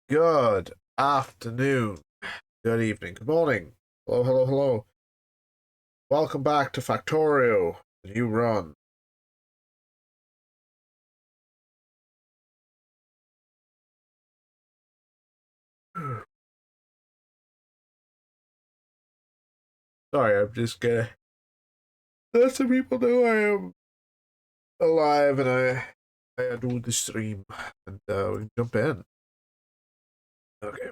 Good afternoon, good evening, good morning. Hello, hello, hello. Welcome back to Factorio, the new run. Sorry, I'm just gonna let some people know I am alive and I do the stream and we can jump in. Okay.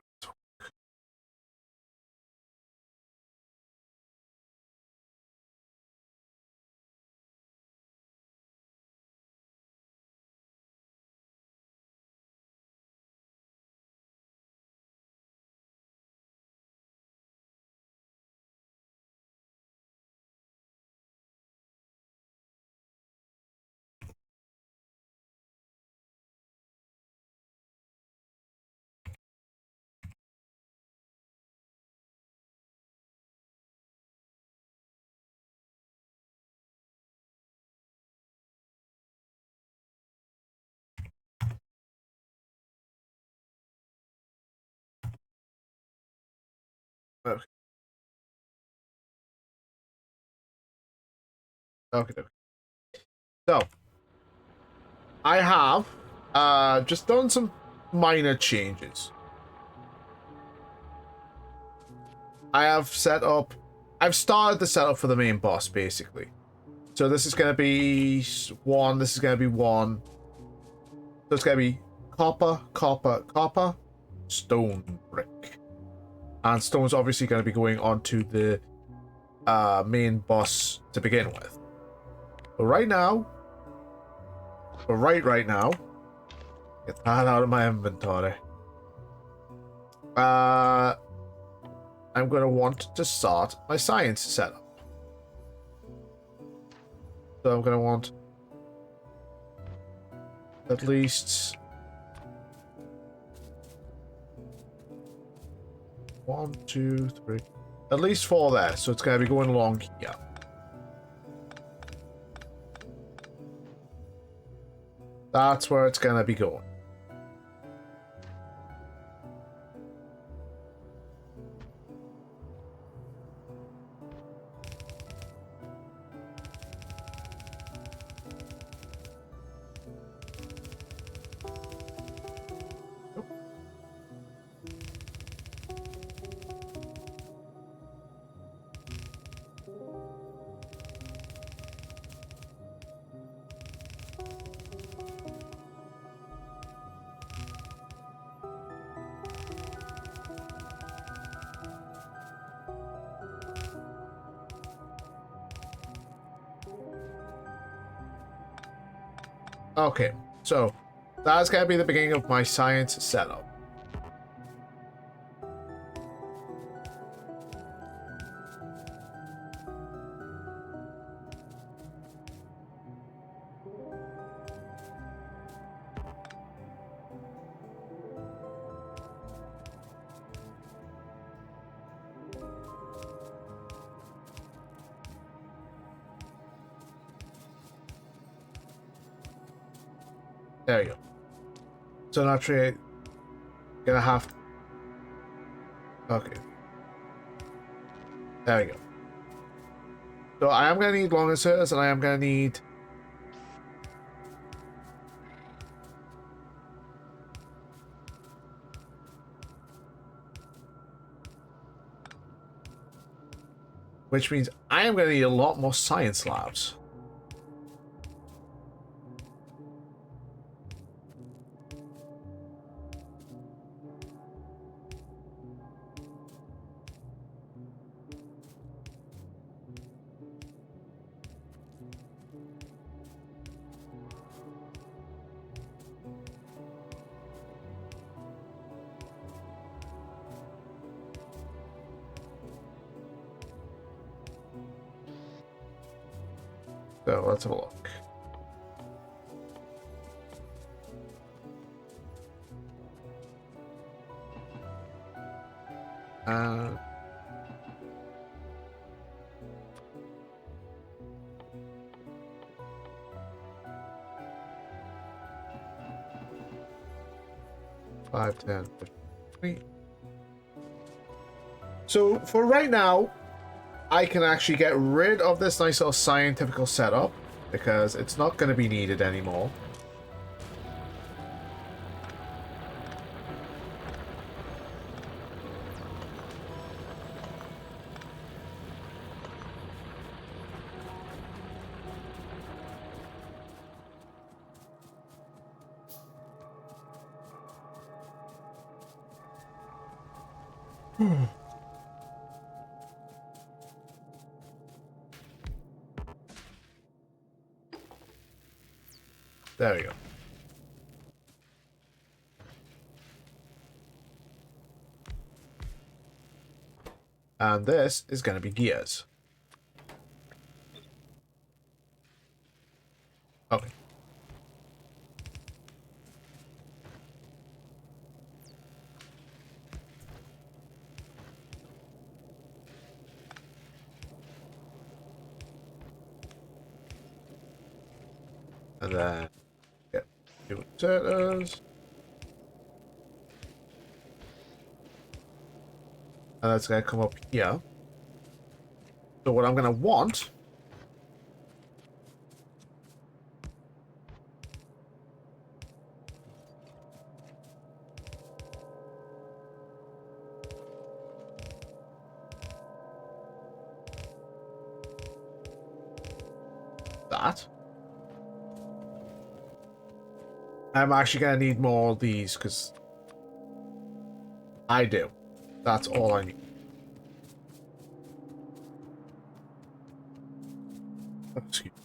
Okay. Okay. So I have just done some minor changes. I've started the setup for the main boss basically. So this is gonna be one, this is gonna be one. So it's gonna be copper, copper, copper, stone, brick. And stone's obviously gonna be going onto the main boss to begin with. But right now, right now, get that out of my inventory. Uh I'm gonna want to start my science setup. So I'm gonna want at least one, two, three, at least four there. So it's gonna be going along here. That's where it's gonna be going. Okay, so that's gonna be the beginning of my science setup. There you go. So naturally, gonna have. Okay. There we go. So I am gonna need long inserters, and I am gonna need. Which means I am gonna need a lot more science labs. So let's have a look. Uh, five, 10, 15. So for right now, I can actually get rid of this nice little scientific setup because it's not going to be needed anymore. There we go. And this is going to be gears. Okay. And then get two inserters. And that's going to come up here. So what I'm going to want that. I'm actually going to need more of these because I do. That's all I need. Excuse me.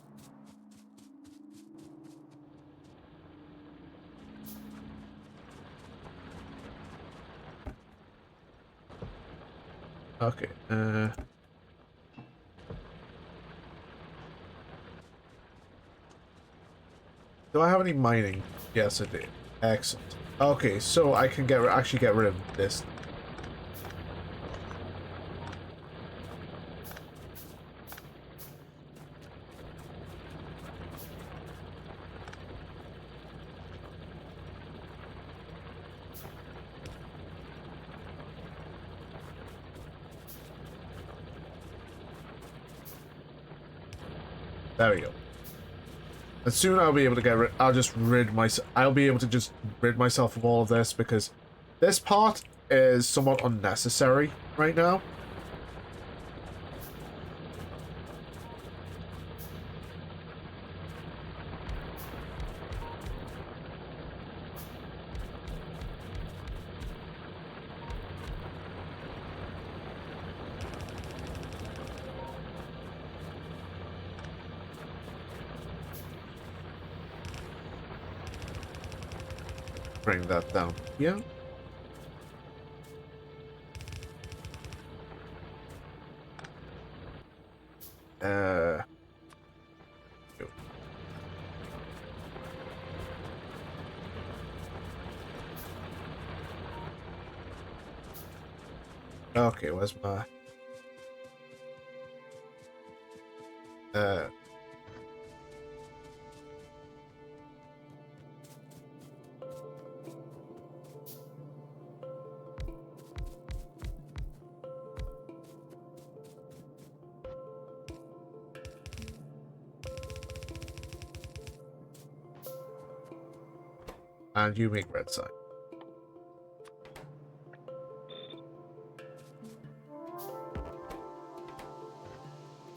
Okay. Do I have any mining? Yes, I do. Excellent. Okay, so I can actually get rid of this. There we go. And soon I'll be able to get rid. I'll be able to just rid myself of all of this because this part is somewhat unnecessary right now. Bring that down here. Okay, where's my and you make red sign.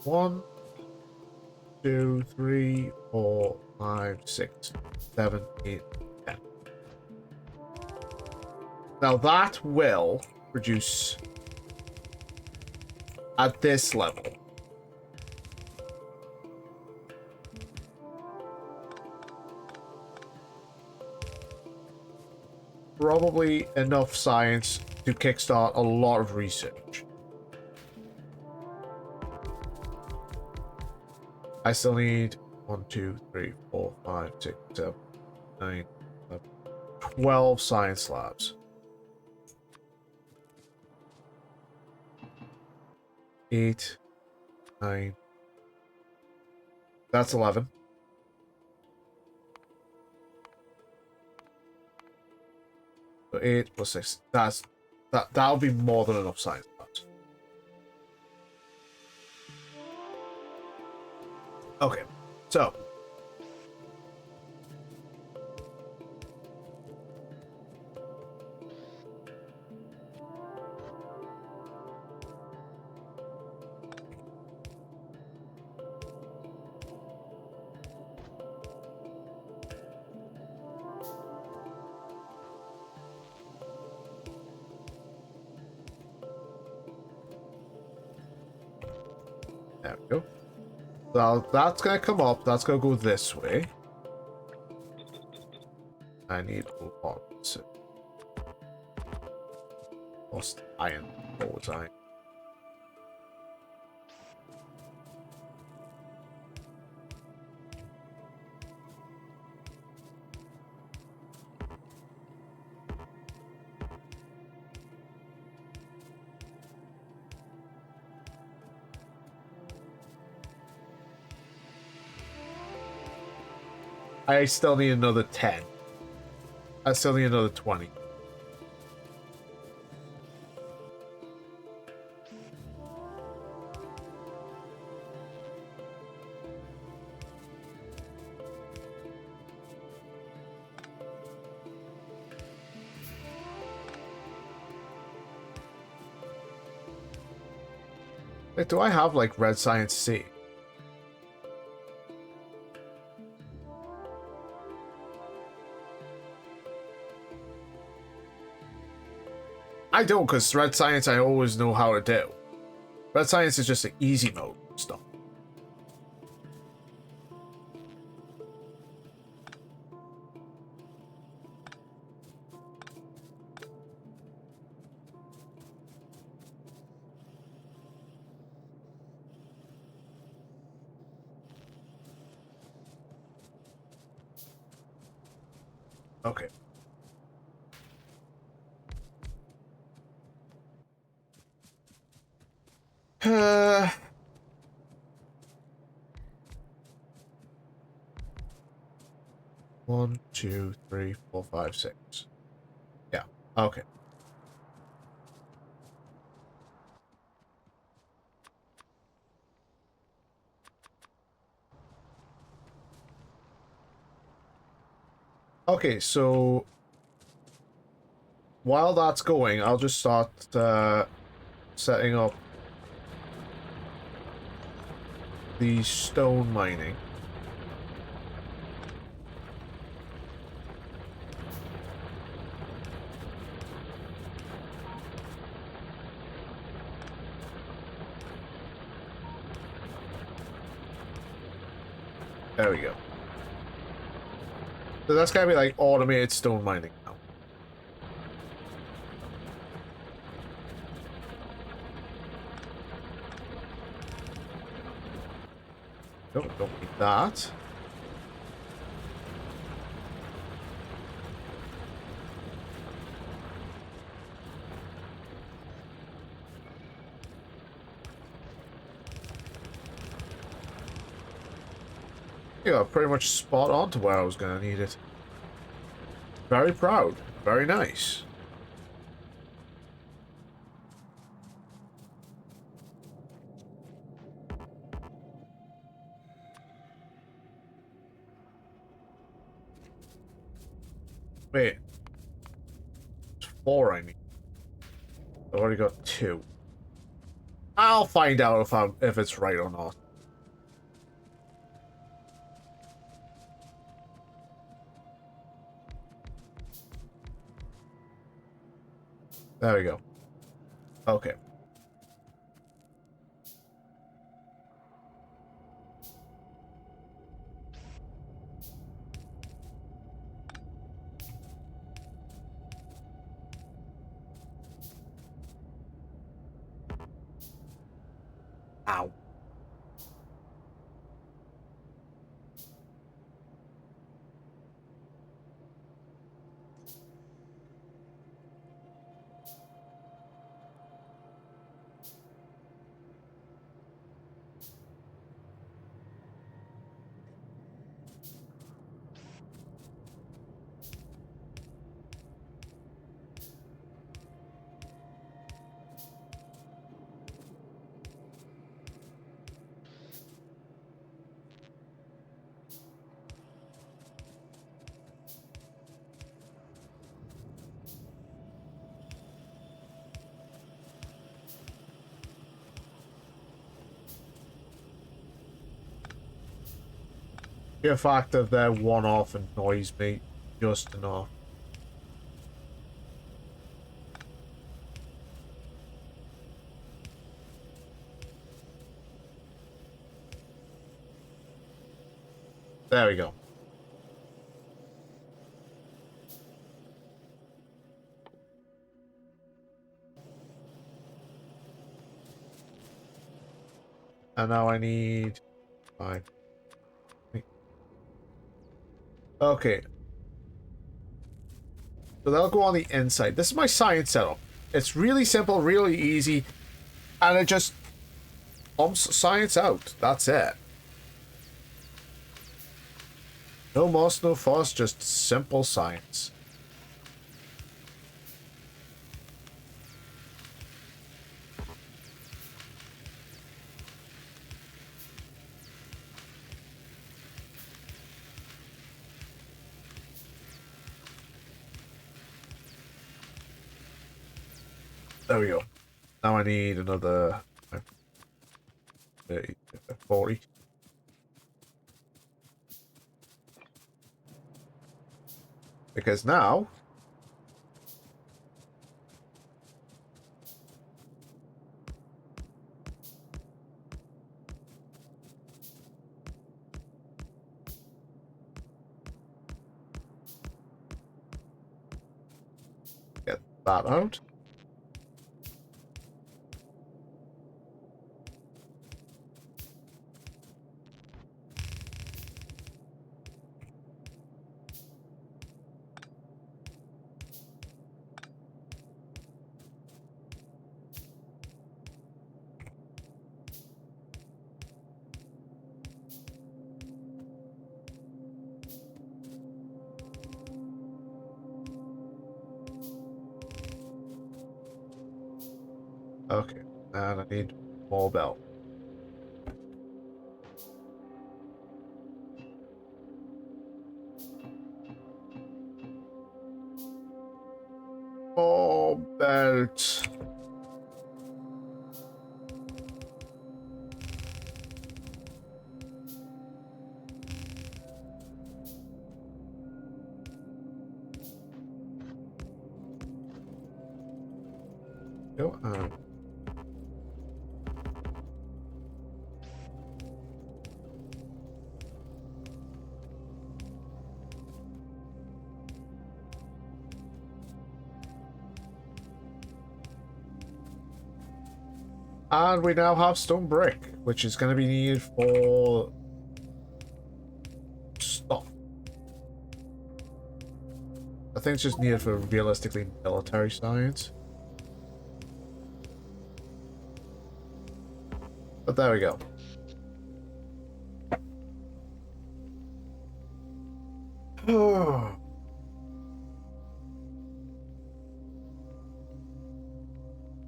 One, 2, 3, 4, 5, 6, 7, 8, 10. Now that will reduce at this level. Probably enough science to kickstart a lot of research. I still need 1, 2, 3, 4, 5, 6, 7, 9, 11, 12 science labs. 8, 9. That's 11. So 8 plus 6. That's That'll be more than enough science parts. Okay, so there we go. So that's gonna come up. That's gonna go this way. I need to move on. So, lost iron. What was iron? I still need another 10. I still need another 20. Like, do I have, like, red science C? I don't, because red science I always know how to do. Red science is just an easy mode stuff. Okay. Uh, 1, 2, 3, 4, 5, 6. Yeah. Okay. Okay, so while that's going, I'll just start setting up the stone mining. There we go. So that's gotta be like automated stone mining now. Nope, don't need that. Yeah, pretty much spot on to where I was gonna need it. Very proud. Very nice. Wait. It's 4 I need. I've already got 2. I'll find out if it's right or not. There we go. Okay. Ow. The fact that they're one off annoys me just enough. There we go. And now I need 5. Okay. So that'll go on the inside. This is my science setup. It's really simple, really easy, and it just pumps science out. That's it. No muss, no fuss, just simple science. There we go. Now I need another 30, 40. Because now get that out. Okay, and I need more bell. More belt. Go on. And we now have stone brick, which is going to be needed for stuff. I think it's just needed for realistically military science. But there we go.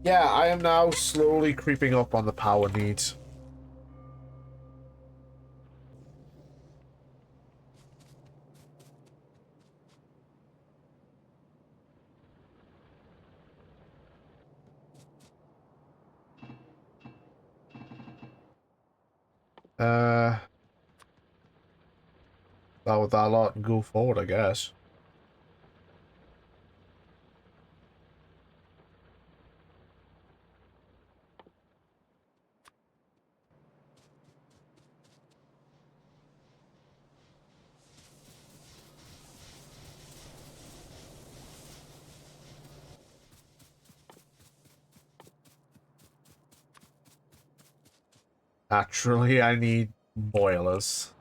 Yeah, I am now slowly creeping up on the power needs. That with that lot and go forward, I guess. Naturally, I need boilers.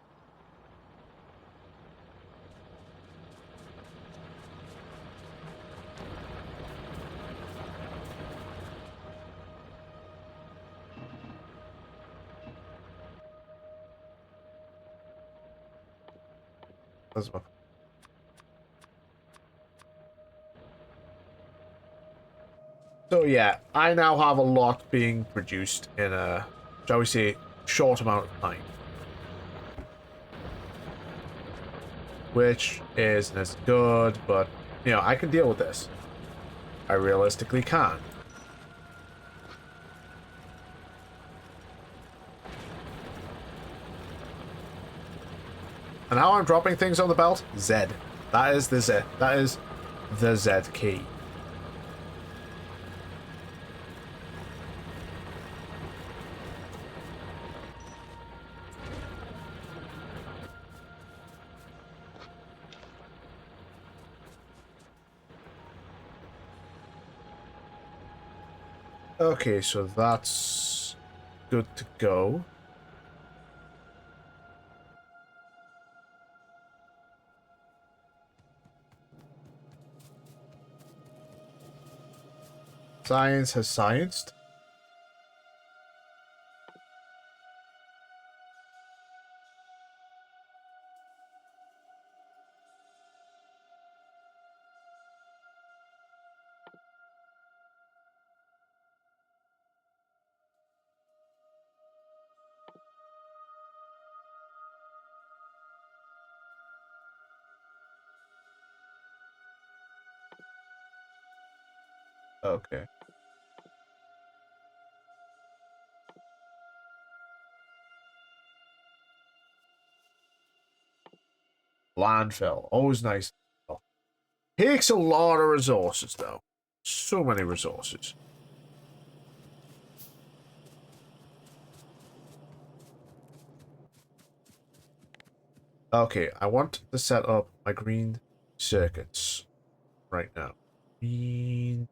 That's my... So yeah, I now have a lot being produced in a, shall we say, short amount of time. Which isn't as good, but, you know, I can deal with this. I realistically can. And how I'm dropping things on the belt? Z. That is the Z. That is the Z key. Okay, so that's good to go. Science has scienced. Okay. Landfill. Always nice. Takes a lot of resources, though. So many resources. Okay, I want to set up my green circuits right now. Green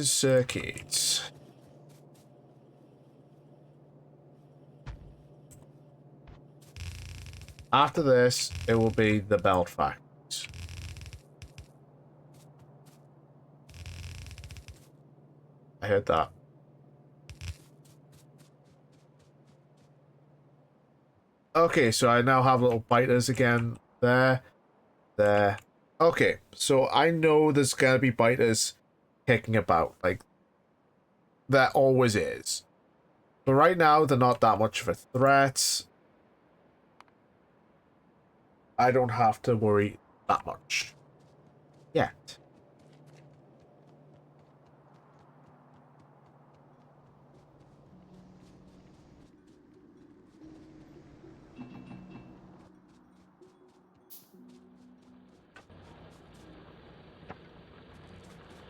circuits. After this, it will be the belt factories. I heard that. Okay, so I now have little biters again. There. There. Okay, so I know there's gonna be biters kicking about. Like, there always is. But right now, they're not that much of a threat. I don't have to worry that much. Yet.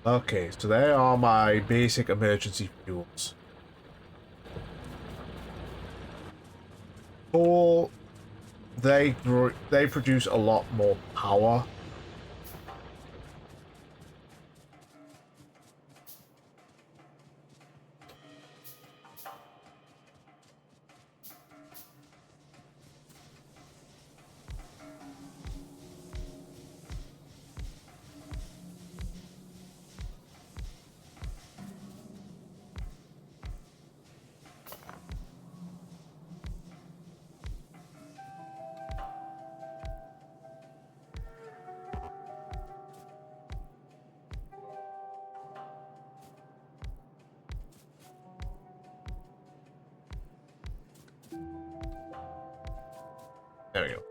Okay, so they are my basic emergency fuels. Coal, they produce a lot more power. There we go.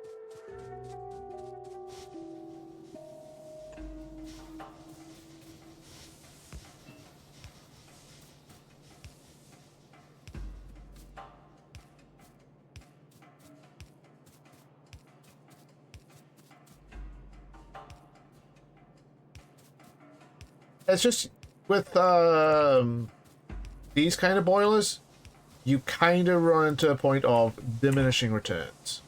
It's just with these kind of boilers, you kind of run into a point of diminishing returns.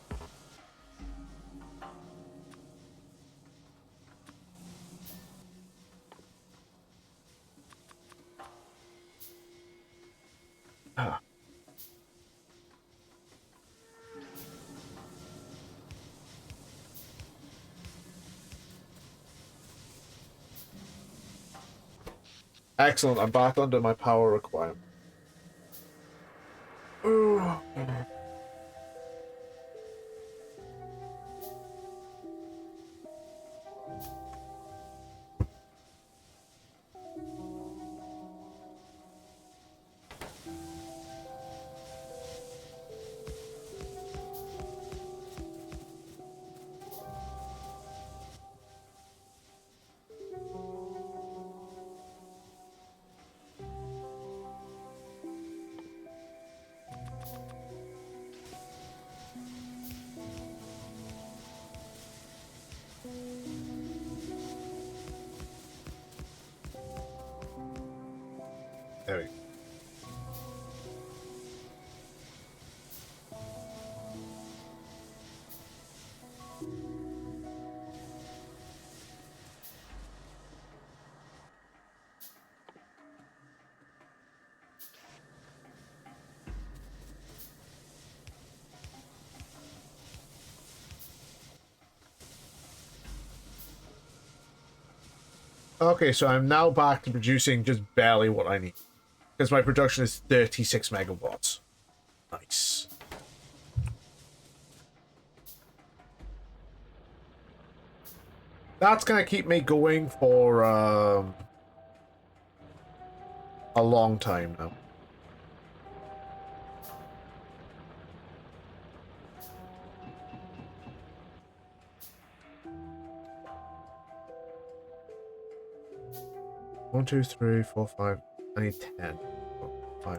Ah, excellent, I'm back under my power requirement. Ooh. There we go. Okay, so I'm now back to producing just barely what I need. Because my production is 36 megawatts. Nice. That's gonna keep me going for a long time now. One, two, three, four, five. I need 10. Oh, 5.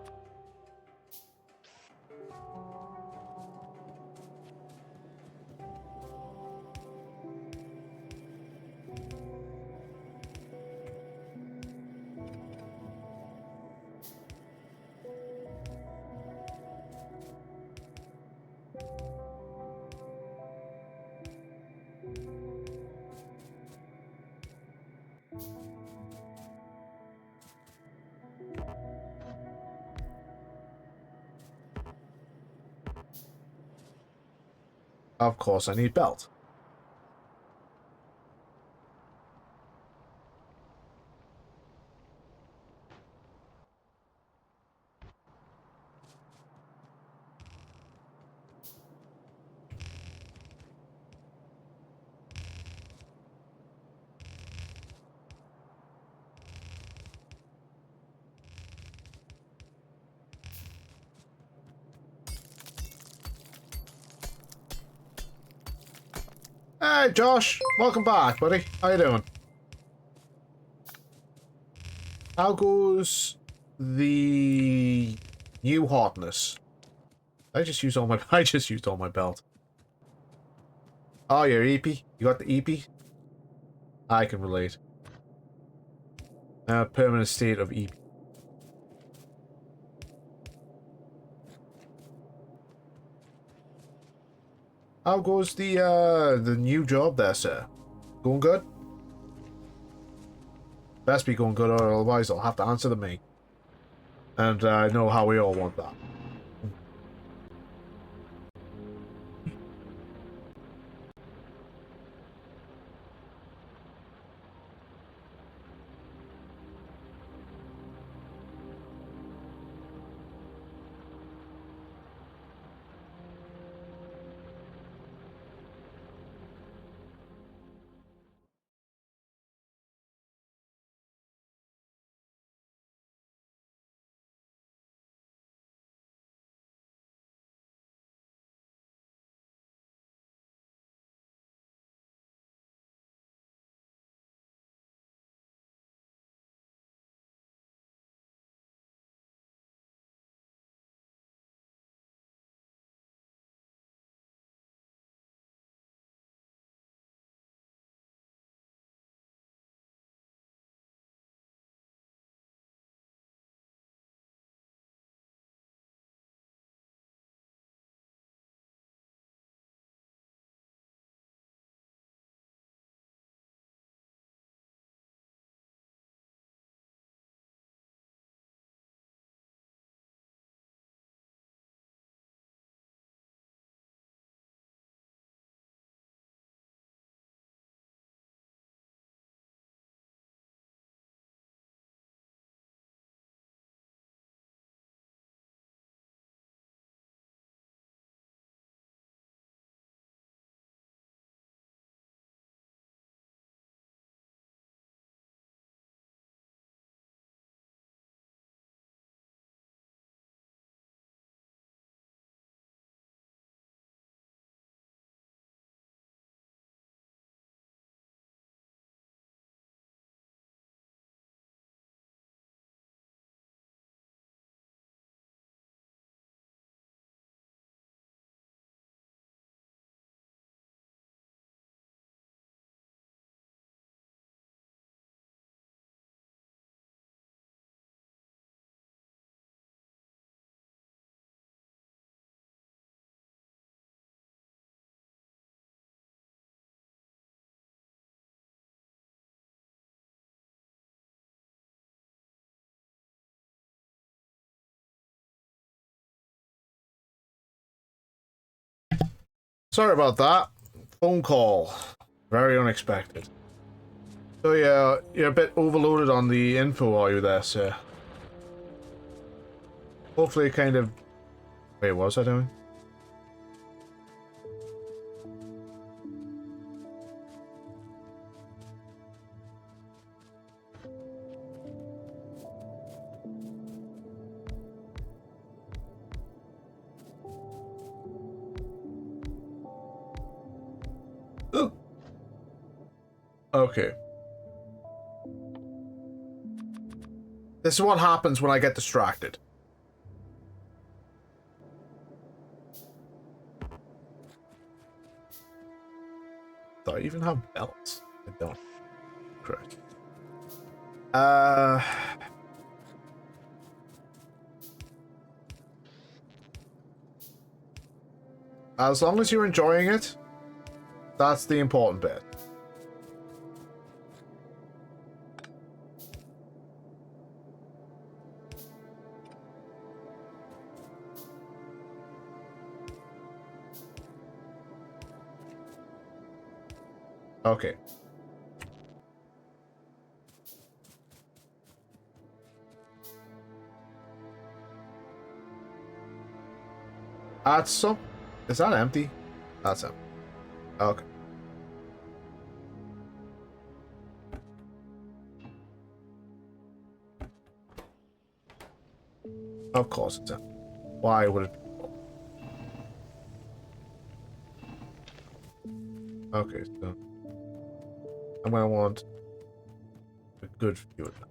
Of course, I need belt. Hey, Josh. Welcome back, buddy. How you doing? How goes the new hotness? I just used all my I just used all my belt. Oh, your EP? You got the EP? I can relate. Permanent state of EP. How goes the new job there, sir? Going good? Best be going good, or otherwise I'll have to answer to me. And I know how we all want that. Sorry about that. Phone call. Very unexpected. So yeah, you're a bit overloaded on the info, are you there, sir? Hopefully it kind of... Wait, what was I doing? Oh. Okay. This is what happens when I get distracted. Do I even have belts? I don't. Correct. As long as you're enjoying it, that's the important bit. Okay. That's so... Is that empty? That's empty. Okay. Of course it's empty. Why would it be full? Okay, so... I'm gonna want a good view of that.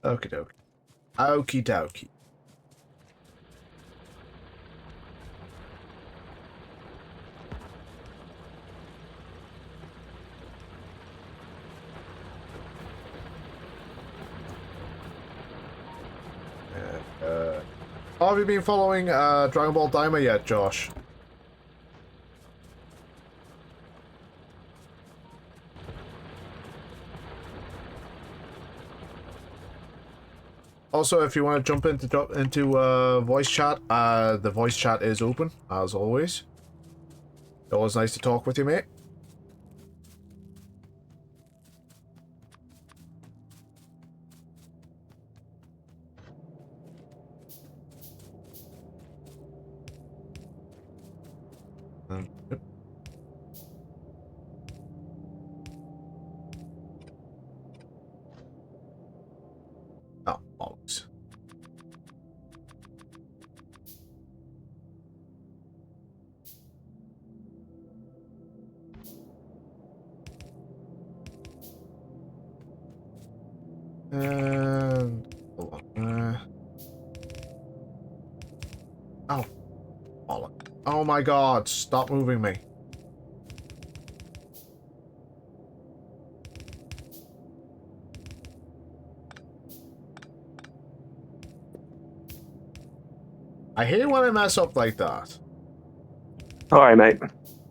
Okie dokie. Okie dokie. Have you been following Dragon Ball Daima yet, Josh? Also, if you want to jump into voice chat, the voice chat is open as always. Always nice to talk with you, mate. Yep. Oh, bollocks. And hold on. Oh, bollock. Oh my God! Stop moving me. I hate when I mess up like that. Alright, mate.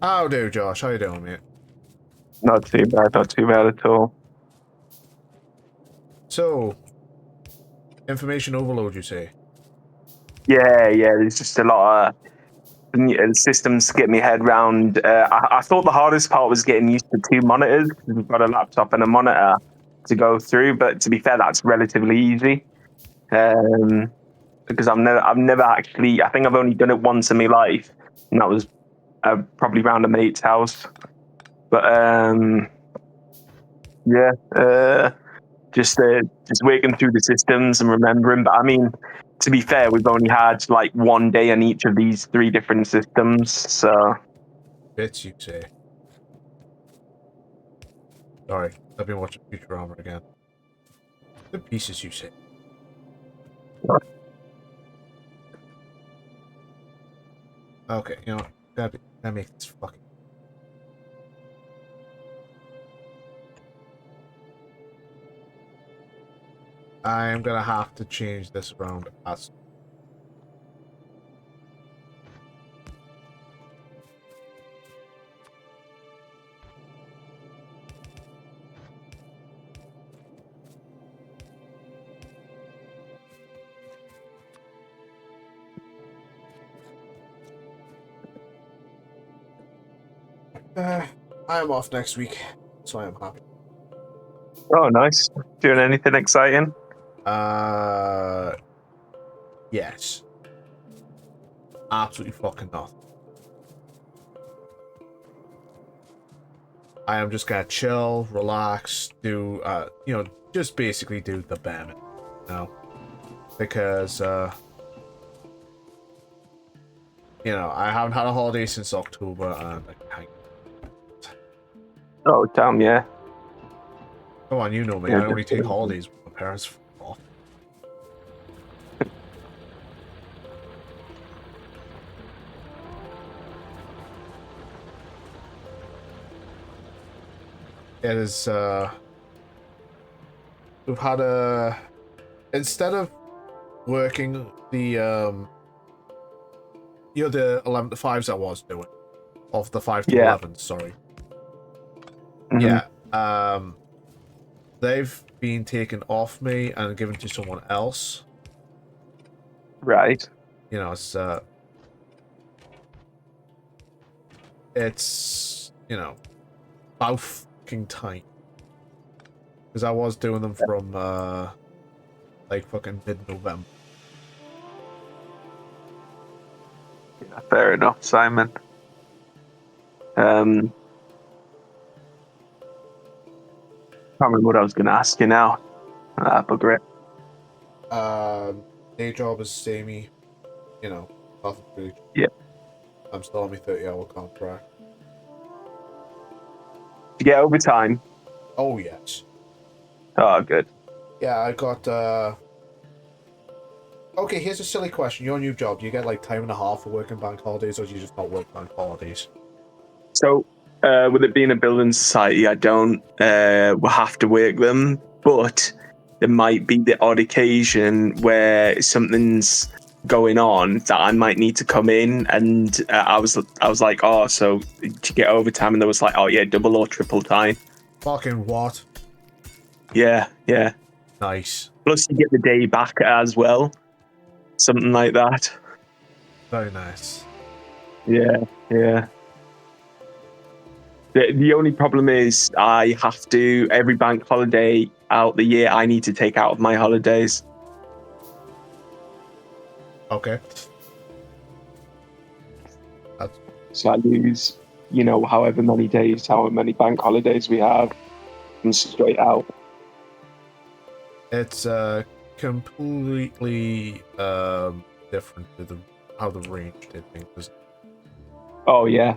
How do, Josh? How you doing, mate? Not too bad at all. So, information overload, you say? Yeah, there's just a lot of systems to get my head round. I thought the hardest part was getting used to two monitors, because we've got a laptop and a monitor to go through, but to be fair, that's relatively easy. Because I've never actually, I think I've only done it once in my life, and that was probably around a mate's house. But yeah, just working through the systems and remembering. But I mean, to be fair, we've only had like one day on each of these three different systems, so Bits, you say? Sorry, I've been watching Futurama again. The pieces, you say? Okay, you know what? That makes this fucking... I'm gonna have to change this around. I'm off next week, so I'm happy. Oh, nice. Doing anything exciting? Yes. Absolutely fucking nothing. I am just gonna chill, relax, do, just basically do the bare minimum, because, I haven't had a holiday since October, and I can't. Oh, damn, yeah. Come on, you know me. Yeah, I only take holidays with my parents off. It is, we've had instead of working the, the 11 to 5s I was doing, of the 5 to 11, sorry. Mm-hmm. Yeah, they've been taken off me and given to someone else. Right. It's about fucking time. Because I was doing them from, like, fucking mid-November. Yeah, fair enough, Simon. Can't remember what I was going to ask you now. Bugger it. Day job is samey. Nothing really. Yeah. I'm still on my 30-hour contract. You get overtime? Oh, yes. Oh, good. Yeah, I got, Okay, here's a silly question. Your new job, do you get, like, time and a half for working bank holidays, or do you just not work bank holidays? So, with it being a building society, I don't have to work them, but there might be the odd occasion where something's going on that I might need to come in, and I was like, oh, so to get overtime, and there was like, oh yeah, double or triple time. Fucking what? Yeah. Nice. Plus, you get the day back as well, something like that. Very nice. Yeah. The only problem is I have to, every bank holiday out the year, I need to take out of my holidays. Okay. So I lose, however many days, however many bank holidays we have, and straight out. It's completely different to how the range did things. Oh yeah.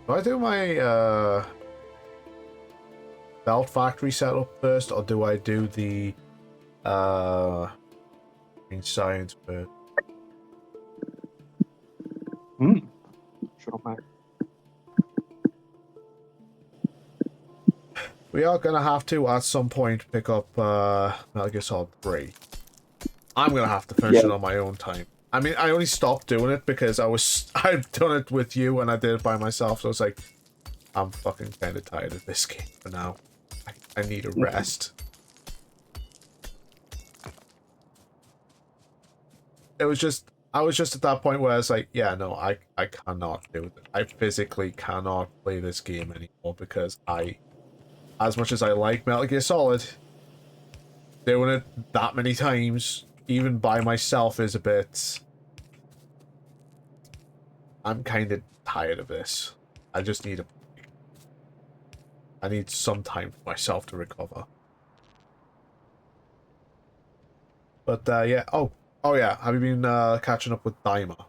Do I do my belt factory setup first, or do I do the science first? Sure, mate. We are gonna have to at some point pick up Metal Gear Solid 3. I'm gonna have to finish it on my own time. I mean, I only stopped doing it because I've done it with you and I did it by myself, so it's like, I'm fucking kind of tired of this game for now. I need a rest. I was just at that point where I was like, yeah, no, I cannot do it. I physically cannot play this game anymore because as much as I like Metal Gear Solid, doing it that many times, even by myself, is a bit... I'm kind of tired of this. I just need I need some time for myself to recover. But, yeah. Oh yeah. Have you been catching up with Daima?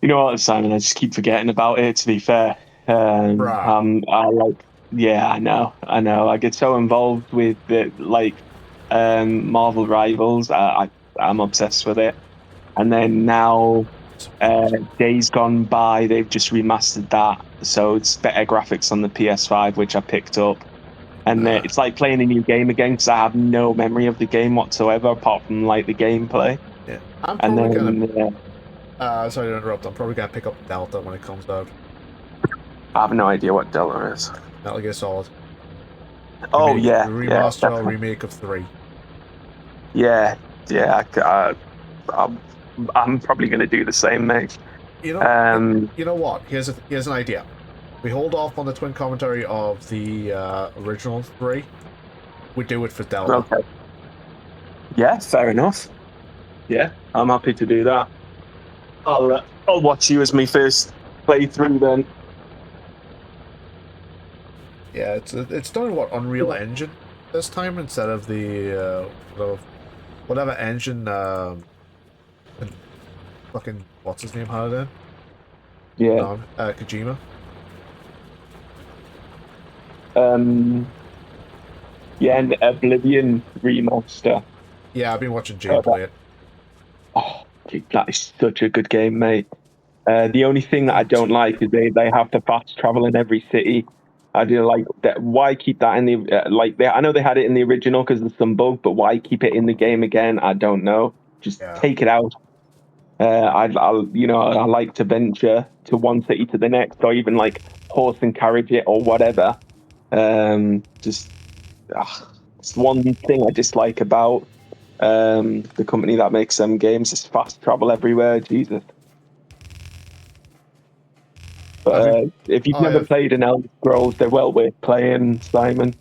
You know what, Simon? I just keep forgetting about it. To be fair, Bruh. yeah, I know. I get so involved with the Marvel Rivals. I'm obsessed with it. And then now, Days Gone By, they've just remastered that, so it's better graphics on the PS5, which I picked up. And it's like playing a new game again because I have no memory of the game whatsoever apart from like the gameplay. Yeah, I'm And probably then gonna. Sorry to interrupt. I'm probably gonna pick up Delta when it comes out. I have no idea what Delta is. Metal Gear Solid. Oh yeah, Remaster or remake of 3. yeah. I'm, I'm probably gonna do the same, mate. You know, Um, you know what? Here's an idea. We hold off on the twin commentary of the original 3. We do it for Delta. okay. Yeah, fair enough. Yeah, I'm happy to do that. I'll watch you as my first playthrough then. Yeah, it's done in what, Unreal Engine this time instead of the whatever engine fucking what's his name had it in? Yeah. Kojima. Yeah, and Oblivion remaster. Yeah, I've been watching Jay play it. Oh, that is such a good game, mate. The only thing that I don't like is they have to fast travel in every city. I do like that. Why keep that in the I know they had it in the original because there's some bug, but why keep it in the game again? I don't know. Just take it out. I like to venture to one city to the next, or even like horse and carriage it or whatever. Just it's one thing I dislike about the company that makes them games is fast travel everywhere. Jesus. But if you've never played an Elder Scrolls, they're well worth playing, Simon.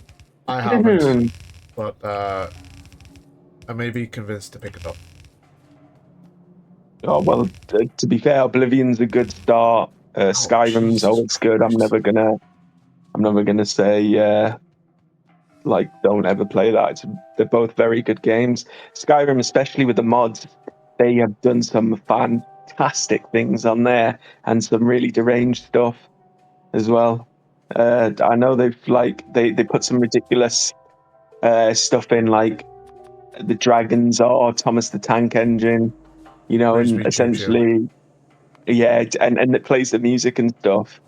I haven't, but I may be convinced to pick it up. Oh well, to be fair, Oblivion's a good start. Skyrim's always good. I'm never gonna say like don't ever play that. They're both very good games. Skyrim, especially with the mods, they have done some fantastic things on there and some really deranged stuff as well. I know they put some ridiculous stuff in, like the dragons or Thomas the Tank Engine, and essentially, yeah, and it plays the music and stuff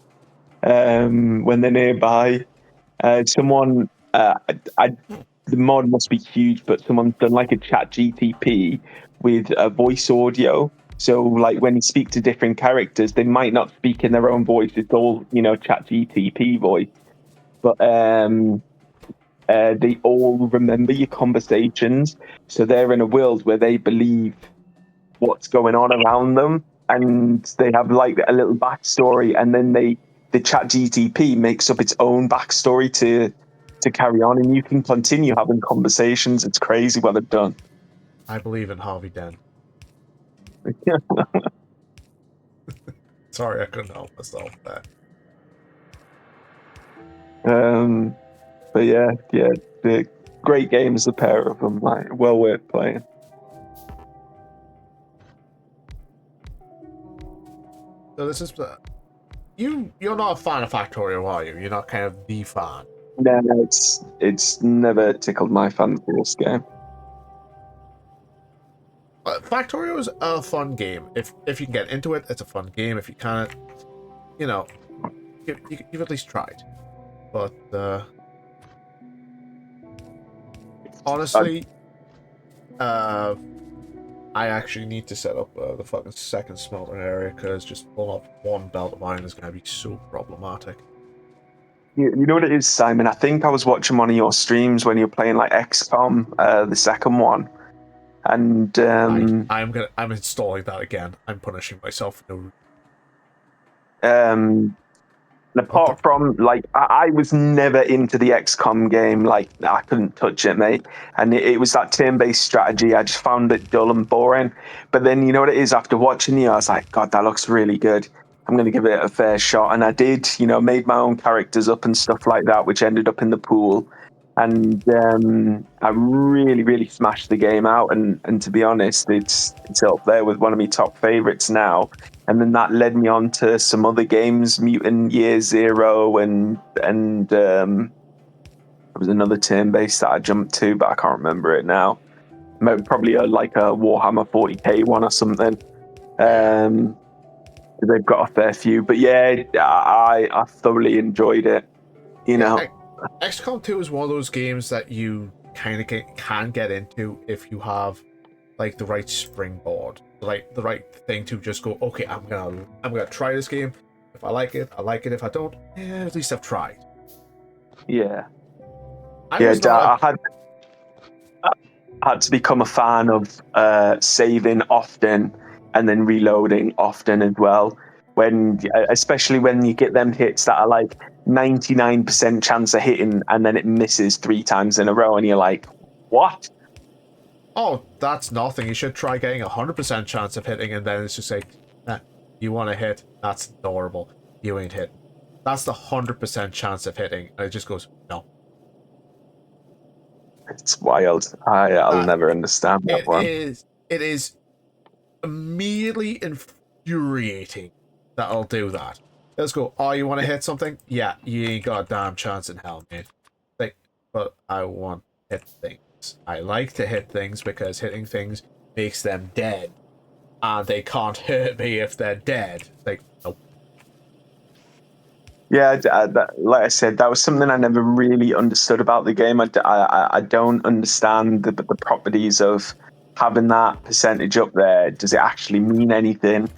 when they're nearby. Someone, the mod must be huge, but someone's done like a chat GTP with a voice audio. So like when you speak to different characters, they might not speak in their own voice. It's all, chat GTP voice. But they all remember your conversations. So they're in a world where they believe what's going on around them, and they have like a little backstory, and then the chat GTP makes up its own backstory to carry on, and you can continue having conversations. It's crazy what they've done. I believe in Harvey Dent. Sorry, I couldn't help myself there. But yeah, the great games, the pair of them, like well worth playing. So this is you're not a fan of Factorio, are you? You're not kind of the fan. No, it's never tickled my fancy, this game. Factorio is a fun game. If you can get into it, it's a fun game. If you can't, you've at least tried. But honestly, I actually need to set up the fucking second smelter area because just pulling up one belt of iron is going to be so problematic. You know what it is, Simon? I think I was watching one of your streams when you were playing like XCOM, the second one, and I'm installing that again. I'm punishing myself for apart from like I was never into the XCOM game. Like I couldn't touch it, mate. And it was that turn-based strategy. I just found it dull and boring. But then you know what it is? After watching you, I was like, God, that looks really good. I'm going to give it a fair shot. And I did. Made my own characters up and stuff like that, which ended up in the pool. And I really, really smashed the game out. And to be honest, it's up there with one of my top favorites now. And then that led me on to some other games, Mutant Year Zero, and there was another turn-based that I jumped to, but I can't remember it now. Probably like a Warhammer 40k one or something. They've got a fair few, but yeah, I thoroughly enjoyed it. XCOM 2 is one of those games that you kind of can get into if you have like the right springboard, like the right thing to just go. Okay, I'm gonna try this game. If I like it, I like it. If I don't, at least I've tried. Yeah, I yeah. was not. I had to become a fan of saving often and then reloading often as well. When, especially when you get them hits that are like 99% chance of hitting, and then it misses 3 times in a row, and you're like, "What?" Oh, that's nothing. You should try getting 100% chance of hitting, and then it's just like, you want to hit? That's adorable. You ain't hitting. That's the 100% chance of hitting, and it just goes no. It's wild. I'll Uh, never understand that it one. is. It is immediately infuriating that I'll do that. Let's go. Oh, you want to hit something? Yeah, you ain't got a damn chance in hell, mate. Like, but I want to hit things. I like to hit things because hitting things makes them dead, and they can't hurt me if they're dead. Like, nope. Yeah, like I said, that was something I never really understood about the game. I don't understand the properties of having that percentage up there. Does it actually mean anything?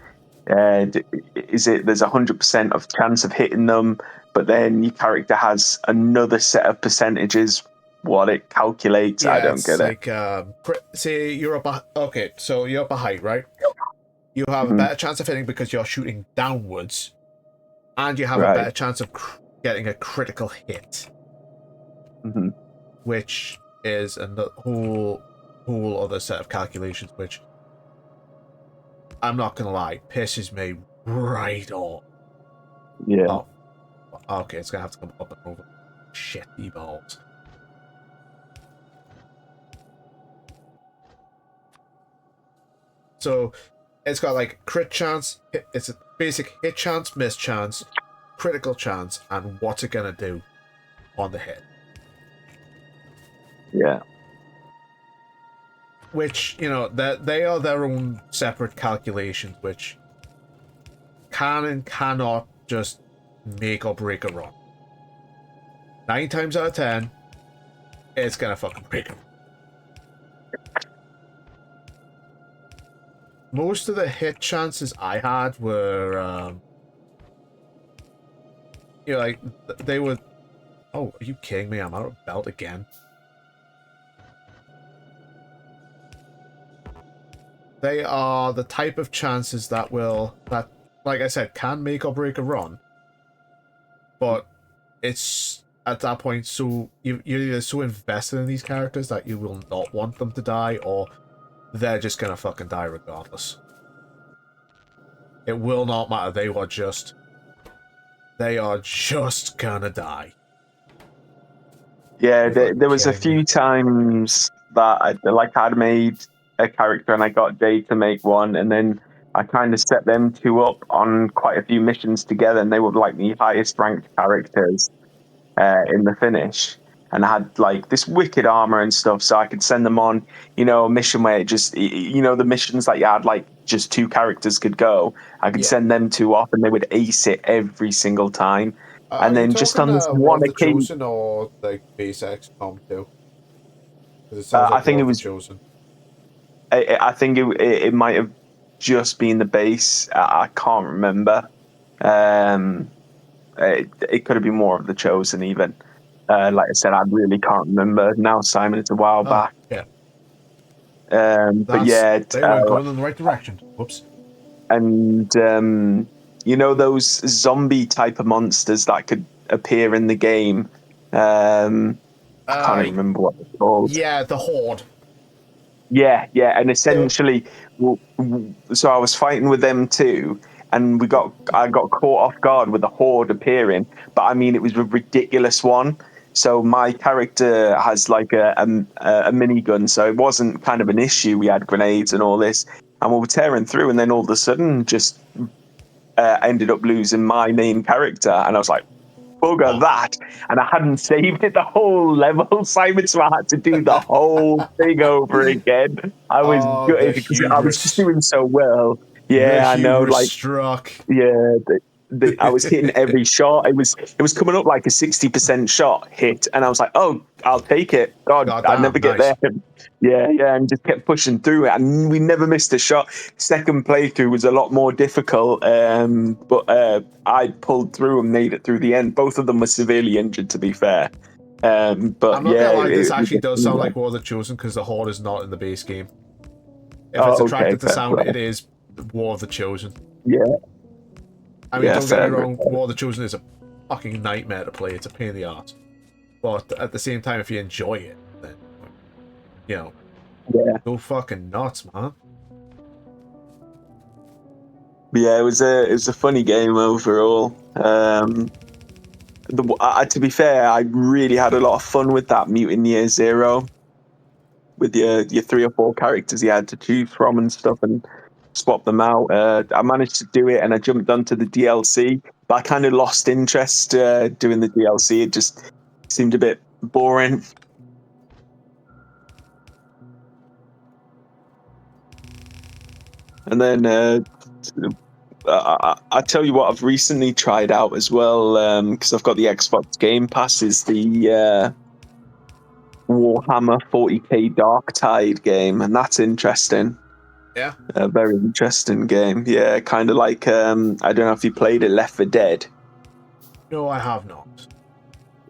Is it there's 100% of chance of hitting them, but then your character has another set of percentages? What it calculates, I Yeah, don't it's get it. like say you're up a okay, so you're up a height, right? You have a Mhm. better chance of hitting because you're shooting downwards, and you have a Right. better chance of getting a critical hit, Hmm. which is a whole other set of calculations, which I'm not gonna lie, pisses me right off. Yeah. Oh, okay, it's gonna have to come up and over. Shitty balls. So it's got like crit chance. It's a basic hit chance, miss chance, critical chance, and what's it gonna do on the hit. Yeah. Which that they are their own separate calculations, which can and cannot just make or break a run. 9 times out of 10, it's gonna fucking break a run. Most of the hit chances I had were, like they were. Oh, are you kidding me? I'm out of belt again. They are the type of chances that, like I said, can make or break a run. But it's at that point, so you're either so invested in these characters that you will not want them to die, or they're just gonna fucking die regardless. It will not matter. They are just gonna die. Yeah, You're fucking there was a kidding me. few times that I'd made a character and I got Jay to make one, and then I kind of set them two up on quite a few missions together, and they were like the highest ranked characters in the finish. And I had like this wicked armor and stuff, so I could send them on, a mission where it just, the missions that you had like just two characters could go. I could Yeah. send them two off, and they would ace it every single time. Are And you then just talking on this War one of the occasion, Chosen or like base XCOM 2? Because it sounds I like think War it of the was Chosen. I think it might have just been the base. I can't remember. Um, it could have been more of the chosen even. Like I said, I really can't remember now, Simon. It's a while Oh, back. yeah. But That's yeah, they weren't going in the right direction. Whoops. and those zombie type of monsters that could appear in the game. I can't Uh, even remember what they're called. yeah, the Horde. Yeah, yeah, and They were, essentially, so I was fighting with them too, and I got caught off guard with a horde appearing, but I mean it was a ridiculous one. So my character has like a minigun, so it wasn't kind of an issue. We had grenades and all this, and we were tearing through, and then all of a sudden, just ended up losing my main character, and I was like, bugger oh. that. And I hadn't saved it the whole level, Simon, so I had to do the whole thing over again. I was Oh, the gutted because I was just hubris. doing so well. The Yeah, I know. hubris Like, struck. yeah, I was hitting every shot. It was coming up like a 60% shot hit, and I was like, "Oh, I'll take it." God, God I'd damn, never get there. nice. Yeah, and just kept pushing through it, and we never missed a shot. Second playthrough was a lot more difficult, but I pulled through and made it through the end. Both of them were severely injured, to be fair. I'm But not gonna yeah, lie, this it actually does sound was. like War of the Chosen because the Horde is not in the base game. If it's Oh, okay, attracted to fair sound, play. it is War of the Chosen. Yeah, I mean, yeah, don't get me fair. wrong, War of the Chosen is a fucking nightmare to play. It's a pain in the ass. But at the same time, if you enjoy it, then, you know, Yeah. go fucking nuts, man. But yeah, it was a funny game overall. To be fair, I really had a lot of fun with that Mutant Year Zero, with your 3 or 4 characters you had to choose from and stuff, and swap them out. I managed to do it, and I jumped onto the DLC, but I kind of lost interest doing the DLC. It just seemed a bit boring. And then I tell you what, I've recently tried out as well, because I've got the Xbox Game Pass. Is the Warhammer 40k Dark Tide game, and that's interesting. Yeah. A very interesting game. Yeah, kind of like I don't know if you played it, Left 4 Dead. No, I have not.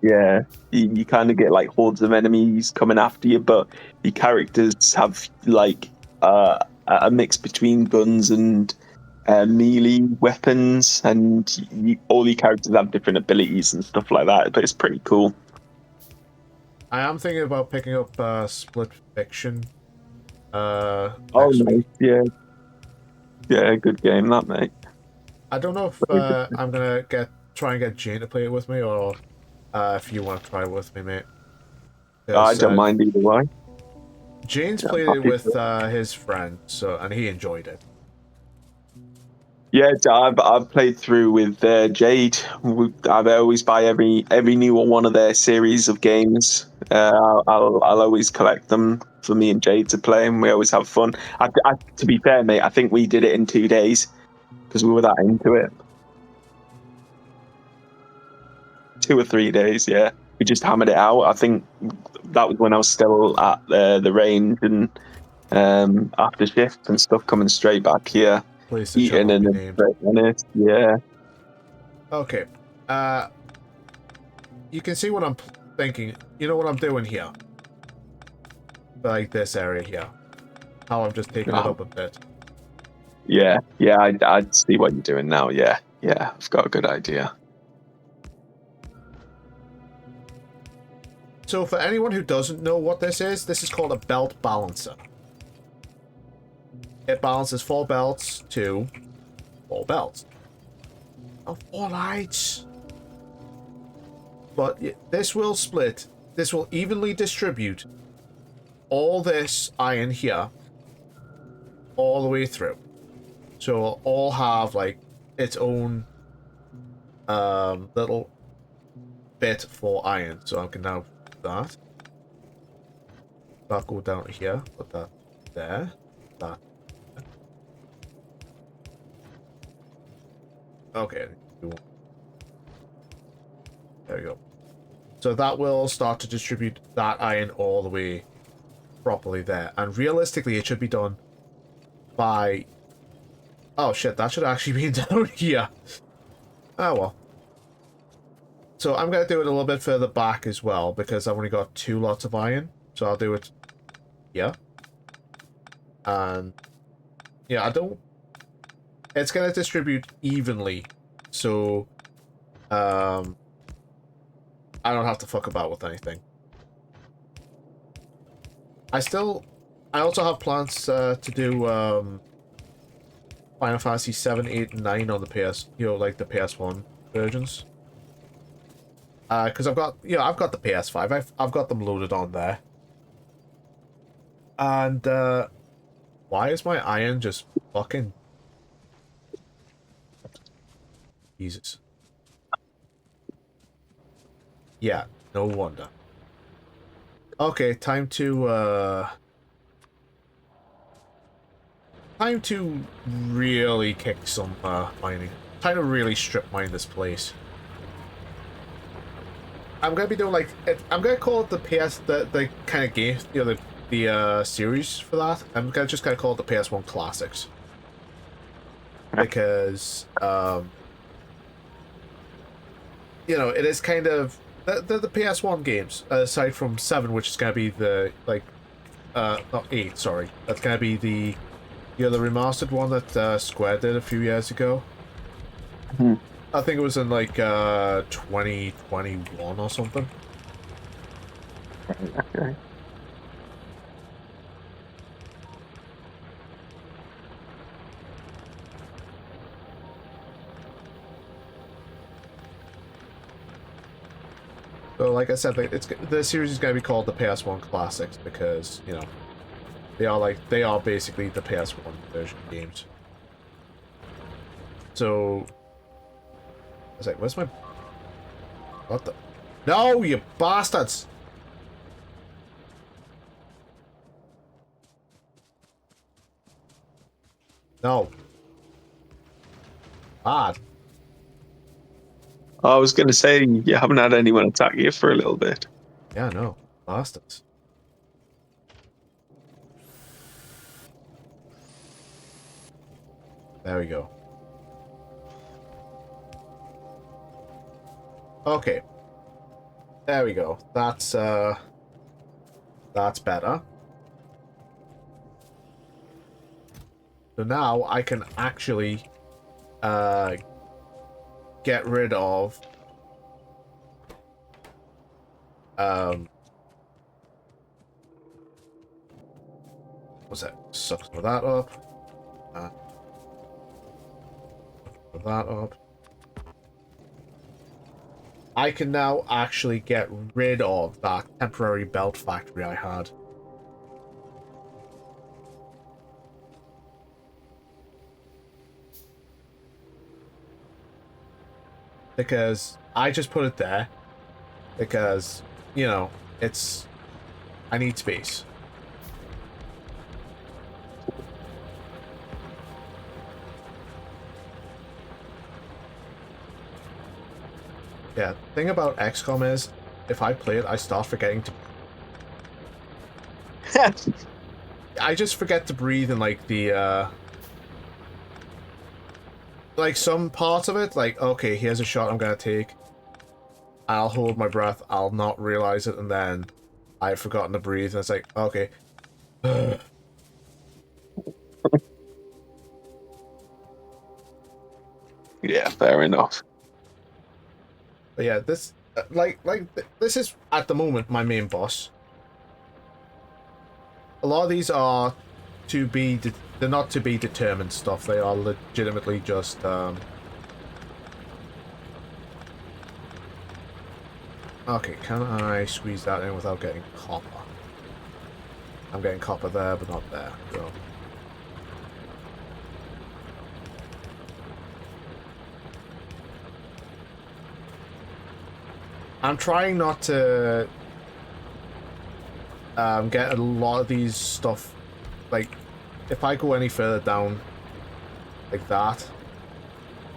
Yeah, you kind of get like hordes of enemies coming after you, but your characters have like a mix between guns and melee weapons, and all your characters have different abilities and stuff like that. But it's pretty cool. I am thinking about picking up Split Fiction Oh, next week. nice. Yeah, good game that, mate. I don't know if I'm gonna try and get Jane to play it with me, or if you want to try it with me, mate. I Because don't mind either way. Jane's Yeah, I'm played it happy with for it. his friend, and he enjoyed it. Yeah, I've played through with Jade. I always buy every new one of their series of games. I'll always collect them for me and Jade to play, and we always have fun. To be fair, mate, I think we did it in 2 days because we were that into it. 2 or 3 days, yeah. We just hammered it out. I think that was when I was still at the range and after shift and stuff, coming straight back here, Place that shall eating not and be then named. straight on it. Yeah. Okay. You can see what I'm thinking. You know what I'm doing here? Like this area here. How I'm just taking it up a bit. Yeah, I'd see what you're doing now. Yeah, I've got a good idea. So for anyone who doesn't know what this is called a belt balancer. It balances 4 belts to 4 belts. Oh, 4 lights. But this will split. This will evenly distribute all this iron here all the way through. So it'll all have like its own little bit for iron. So I can now do that. That go down to here. Put that there. That. Okay. There we go. So that will start to distribute that iron all the way properly there. And realistically, it should be done by... Oh shit, that should actually be down here. Oh well. So I'm going to do it a little bit further back as well, because I've only got 2 lots of iron. So I'll do it here. And yeah, I don't... It's going to distribute evenly. So I don't have to fuck about with anything. I also have plans to do Final Fantasy 7, 8, and 9 on the PS, like the PS1 versions. Because I've got the PS5. I've got them loaded on there. And why is my iron just fucking Jesus? Yeah, no wonder. Okay, time to really kick some mining. trying to really strip mine this place. I'm gonna be doing like I'm gonna call it the the kind of game, you know, the series for that. I'm gonna just call it the PS1 Classics because you know, it is kind of the PS1 games aside from 7, which is gonna be the like not 8, sorry. That's gonna be the other remastered one that Square did a few years ago. Hmm. I think it was in like 2021 or something. Okay. So, like I said, the series is going to be called the PS1 Classics because, you know, they are basically the PS1 version games. So, I was like, where's my... What the... No, you bastards! No. Bad. I was going to say, you haven't had anyone attack you for a little bit. Yeah, no. Bastards. There we go. Okay. There we go. That's better. So now I can actually get rid of what's that? Suck some of that up. Put that up. I can now actually get rid of that temporary belt factory I had. Because I just put it there because, you know, I need space. Yeah, thing about XCOM is, if I play it, I start forgetting to... I just forget to breathe in, like, the, like, some parts of it, like, okay, here's a shot I'm gonna take. I'll hold my breath, I'll not realize it, and then I've forgotten to breathe, and it's like, okay. Yeah, fair enough. But yeah, this, this is, at the moment, my main boss. A lot of these are they're not to be determined stuff, they are legitimately just, okay, can I squeeze that in without getting copper? I'm getting copper there, but not there, so... I'm trying not to get a lot of these stuff, like, if I go any further down like that,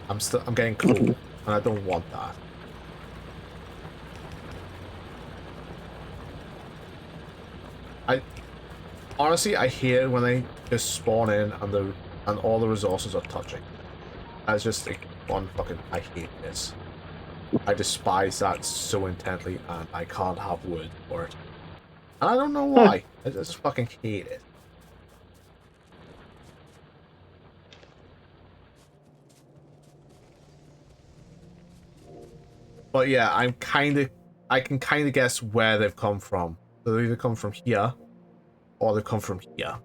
I'm getting coal, and I don't want that. Honestly, I hate it when they just spawn in and all the resources are touching. I just like I hate this. I despise that so intently, and I can't have words for it. And I don't know why. I just fucking hate it. But yeah, I can kind of guess where they've come from. So they either come from here, or they come from here.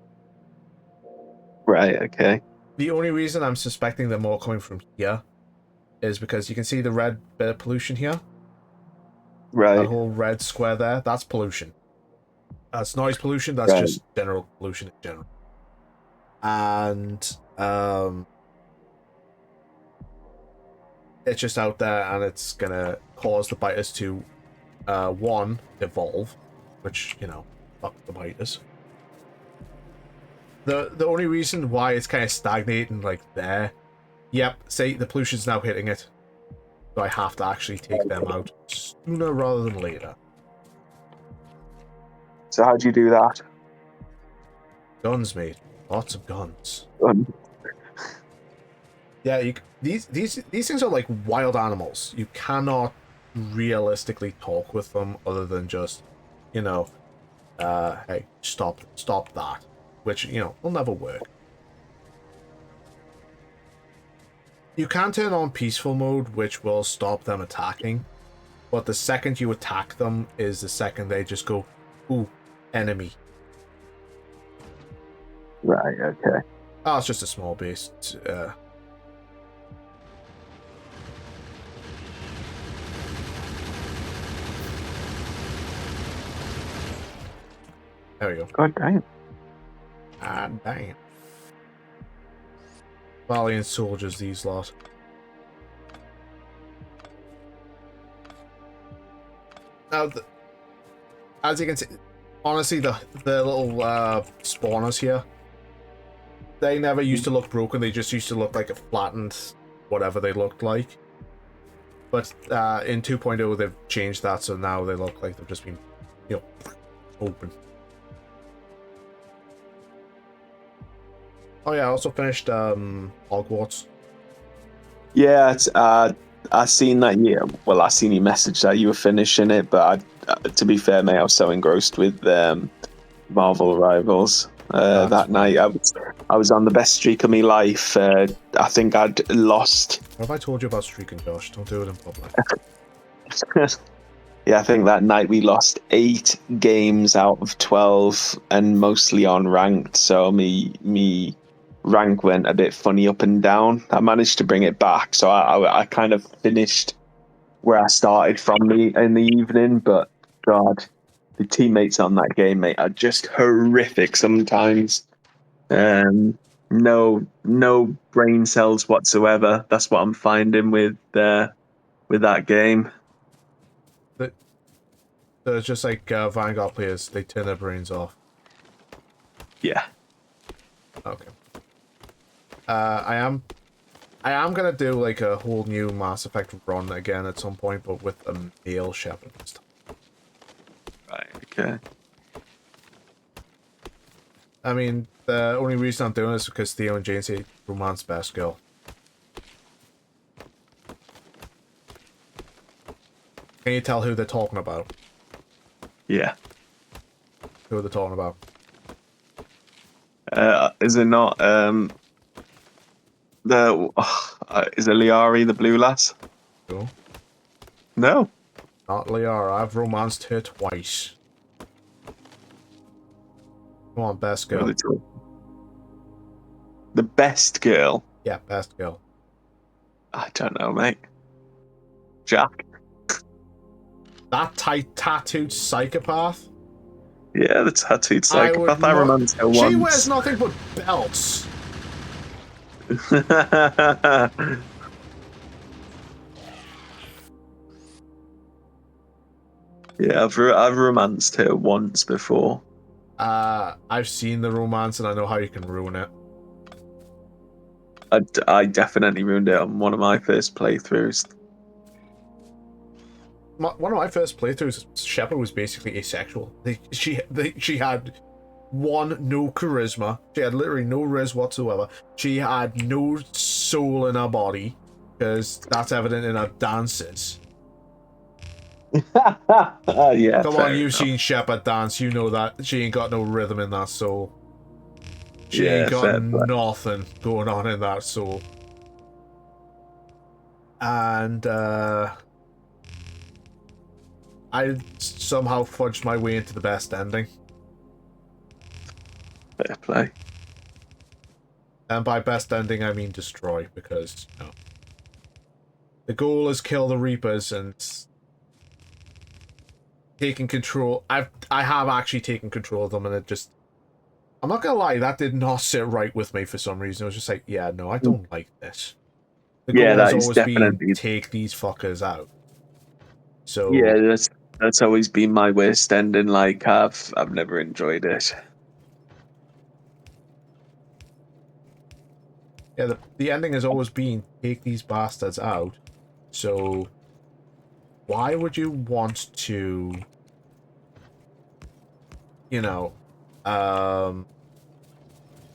Right, okay. The only reason I'm suspecting they're more coming from here is because you can see the red bit of pollution here. Right. That whole red square there, that's pollution. That's noise pollution, that's Right. just general pollution in general. And it's just out there, and it's gonna cause the biters to one, evolve, which, you know, fuck the biters. The only reason why it's kind of stagnating like there Yep, see, the pollution's now hitting it. So I have to actually take them out sooner rather than later. So how do you do that? Guns, mate. Lots of guns. Um, Yeah, these things are like wild animals. You cannot realistically talk with them other than just, you know, hey, stop that. Which, you know, will never work. You can turn on peaceful mode, which will stop them attacking. But the second you attack them is the second they just go, ooh, enemy. right. Okay. Oh, it's just a small base. There we go. God damn. Ah, damn. Valiant soldiers, these lot. Now, as you can see, honestly, the little spawners here, they never used to look broken. They just used to look like a flattened whatever they looked like. But in 2.0, they've changed that, so now they look like they've just been, you know, open. Oh yeah, I also finished Hogwarts. Yeah, I seen that. Yeah, well, I seen your message that you were finishing it, but to be fair, mate, I was so engrossed with Marvel Rivals that fine. night. I was on the best streak of my life. I think I'd lost. What have I told you about streaking, Josh? Don't do it in public. Yeah, I think that night we lost 8 games out of 12, and mostly on ranked. So me rank went a bit funny up and down. I managed to bring it back, so I kind of finished where I started from in the evening. But God, the teammates on that game, mate, are just horrific sometimes. No brain cells whatsoever. That's what I'm finding with that game. So it's just like Vanguard players, they turn their brains off. Yeah. Okay. I am gonna do like a whole new Mass Effect run again at some point, but with a male Shepard this time. Right. Okay. I mean, the only reason I'm doing this is because Theo and Jane say romance best girl. Can you tell who they're talking about? Yeah. Who are they talking about? Is it not is it Liari, the blue lass? Who? No. Not Liara. I've romanced her twice. Come on, best What are girl. they talking? The best girl? Yeah, best girl. I don't know, mate. Jack? That tight tattooed psychopath? Yeah, the tattooed I would psychopath. I not. remember her She once. wears nothing but belts. Yeah, I've romanced her once before. I've seen the romance and I know how you can ruin it. I definitely ruined it on one of my first playthroughs. One of my first playthroughs, Shepard was basically asexual. She had no charisma. She had literally no riz whatsoever. She had no soul in her body, because that's evident in her dances. Yeah. Come on, you've seen Shepard dance. You know that she ain't got no rhythm in that soul. She ain't got nothing going on in that soul. And I somehow fudged my way into the best ending. Fair play. And by best ending, I mean destroy, because, you know, the goal is kill the Reapers and taking control. I have actually taken control of them, and it just... I'm not gonna lie, that did not sit right with me for some reason. It was just like, yeah, no, I don't like this. The goal has always been take these fuckers out. So yeah, that's always been my worst ending. Like I've never enjoyed it. Yeah, the ending has always been take these bastards out. So why would you want to, you know, try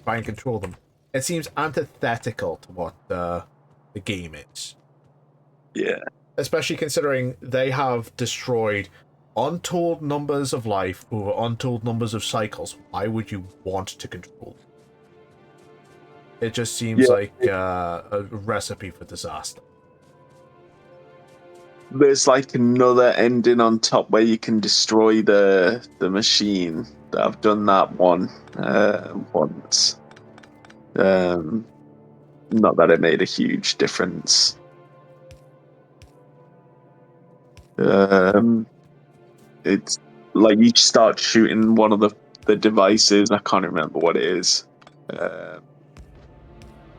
and control them? It seems antithetical to what the game is. Yeah. Especially considering they have destroyed untold numbers of life over untold numbers of cycles. Why would you want to control them? It just seems Yeah. like a recipe for disaster. There's like another ending on top where you can destroy the machine. I've done that one once. Not that it made a huge difference. It's like you start shooting one of the devices. I can't remember what it is.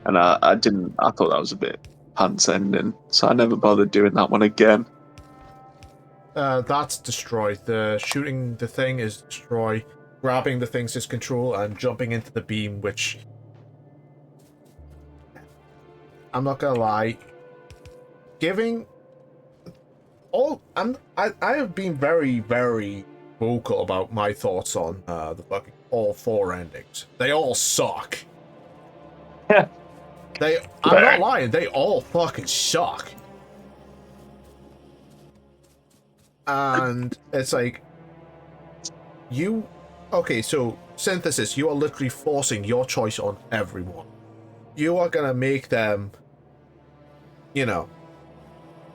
And I didn't. I thought that was a bit pants ending, so I never bothered doing that one again. That's destroy. The shooting the thing is destroy. Grabbing the thing's is control, and jumping into the beam, which I'm not gonna lie, giving all I have been very, very vocal about my thoughts on the fucking all 4 endings. They all suck. I'm not lying, they all fucking suck. And it's like okay, so synthesis, you are literally forcing your choice on everyone. You are gonna make them, you know,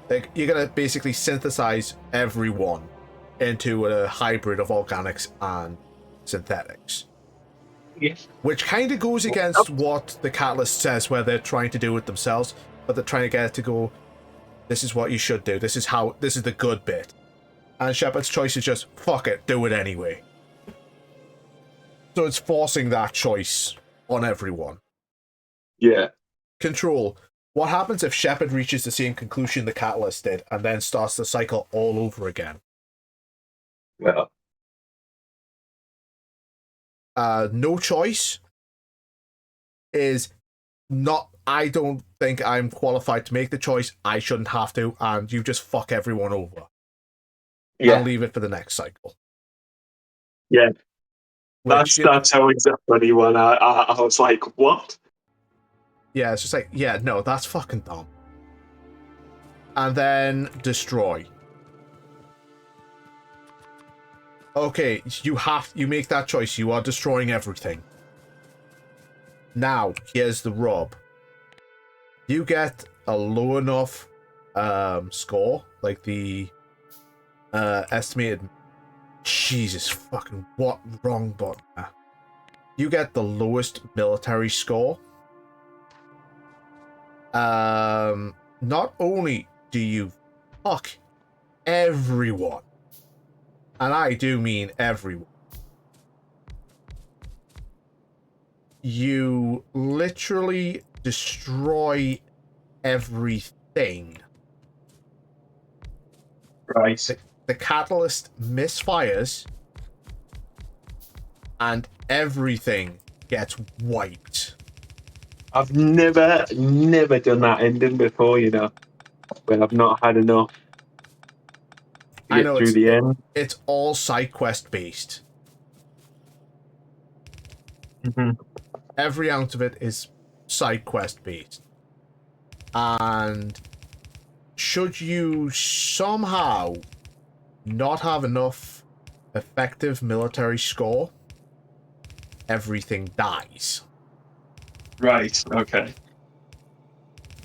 like, you're gonna basically synthesize everyone into a hybrid of organics and synthetics. Yes. Which kind of goes against what the catalyst says, where they're trying to do it themselves, but they're trying to get it to go, this is what you should do, this is the good bit. And Shepard's choice is just, fuck it, do it anyway. So it's forcing that choice on everyone. Yeah. Control. What happens if Shepard reaches the same conclusion the Catalyst did and then starts the cycle all over again? Yeah. No choice is not. I don't think I'm qualified to make the choice. I shouldn't have to, and you just fuck everyone over. Yeah. And leave it for the next cycle. Yeah. Which, That's always a funny one. I was like, what? yeah, it's just like, yeah, no, that's fucking dumb. And then destroy. Okay, you make that choice. You are destroying everything. Now, here's the rub. You get a low enough score, like the estimated. Jesus fucking what? Wrong button. You get the lowest military score. Not only do you fuck everyone, and I do mean everyone, you literally destroy everything. Right. The catalyst misfires and everything gets wiped. I've never done that ending before, you know, when I've not had enough to I get know through the end. it's all side quest based. Mm-hmm. Every ounce of it is side quest based. And should you somehow not have enough effective military score, everything dies. Right. Okay.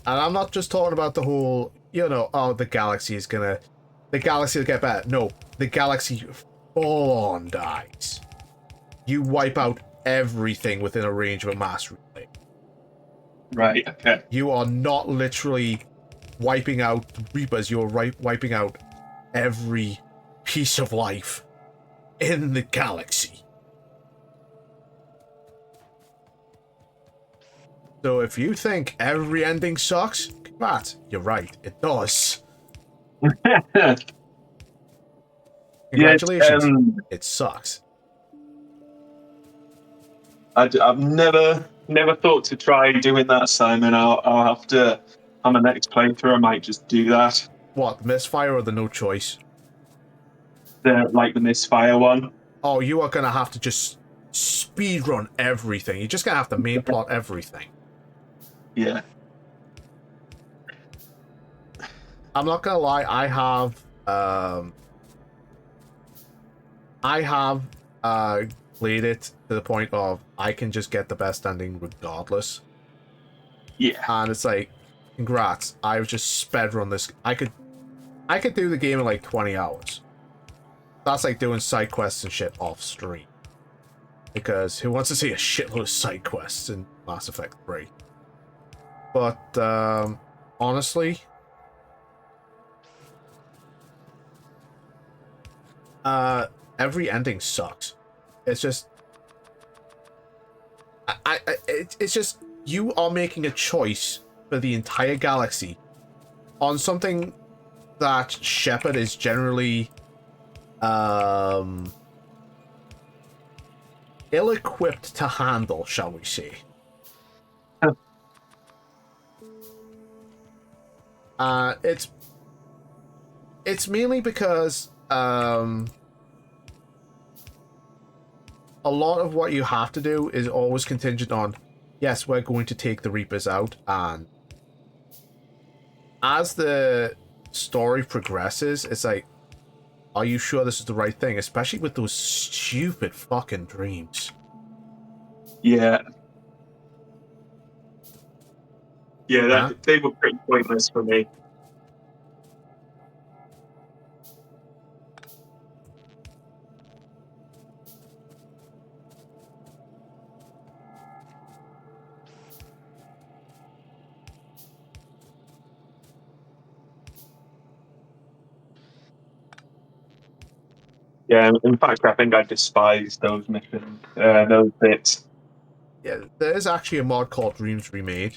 And I'm not just talking about the whole, the galaxy will get better. No, the galaxy full on dies. You wipe out everything within a range of a mass relay. Right. Okay. You are not literally wiping out Reapers, you're wiping out every piece of life in the galaxy. So if you think every ending sucks, Matt, you're right, it does. Congratulations, Yeah, it sucks. I've never never thought to try doing that, Simon. I'll have to, on the next playthrough, I might just do that. What, the misfire or the no choice? The misfire one. Oh, you are gonna have to just speedrun everything. You're just gonna have to main plot everything. Yeah. I'm not gonna lie, I have played it to the point of I can just get the best ending regardless. Yeah. And it's like, congrats, I've just sped run this. I could do the game in like 20 hours. That's like doing side quests and shit off stream. Because who wants to see a shitload of side quests in Mass Effect 3? But honestly, every ending sucks. It's just it's just you are making a choice for the entire galaxy on something that Shepard is generally ill-equipped to handle, shall we say. It's mainly because a lot of what you have to do is always contingent on, yes, we're going to take the Reapers out, and as the story progresses, it's like, are you sure this is the right thing? Especially with those stupid fucking dreams. Yeah. Yeah, they were pretty pointless for me. Yeah, in fact, I think I despise those missions, those bits. Yeah, there is actually a mod called Dreams Remade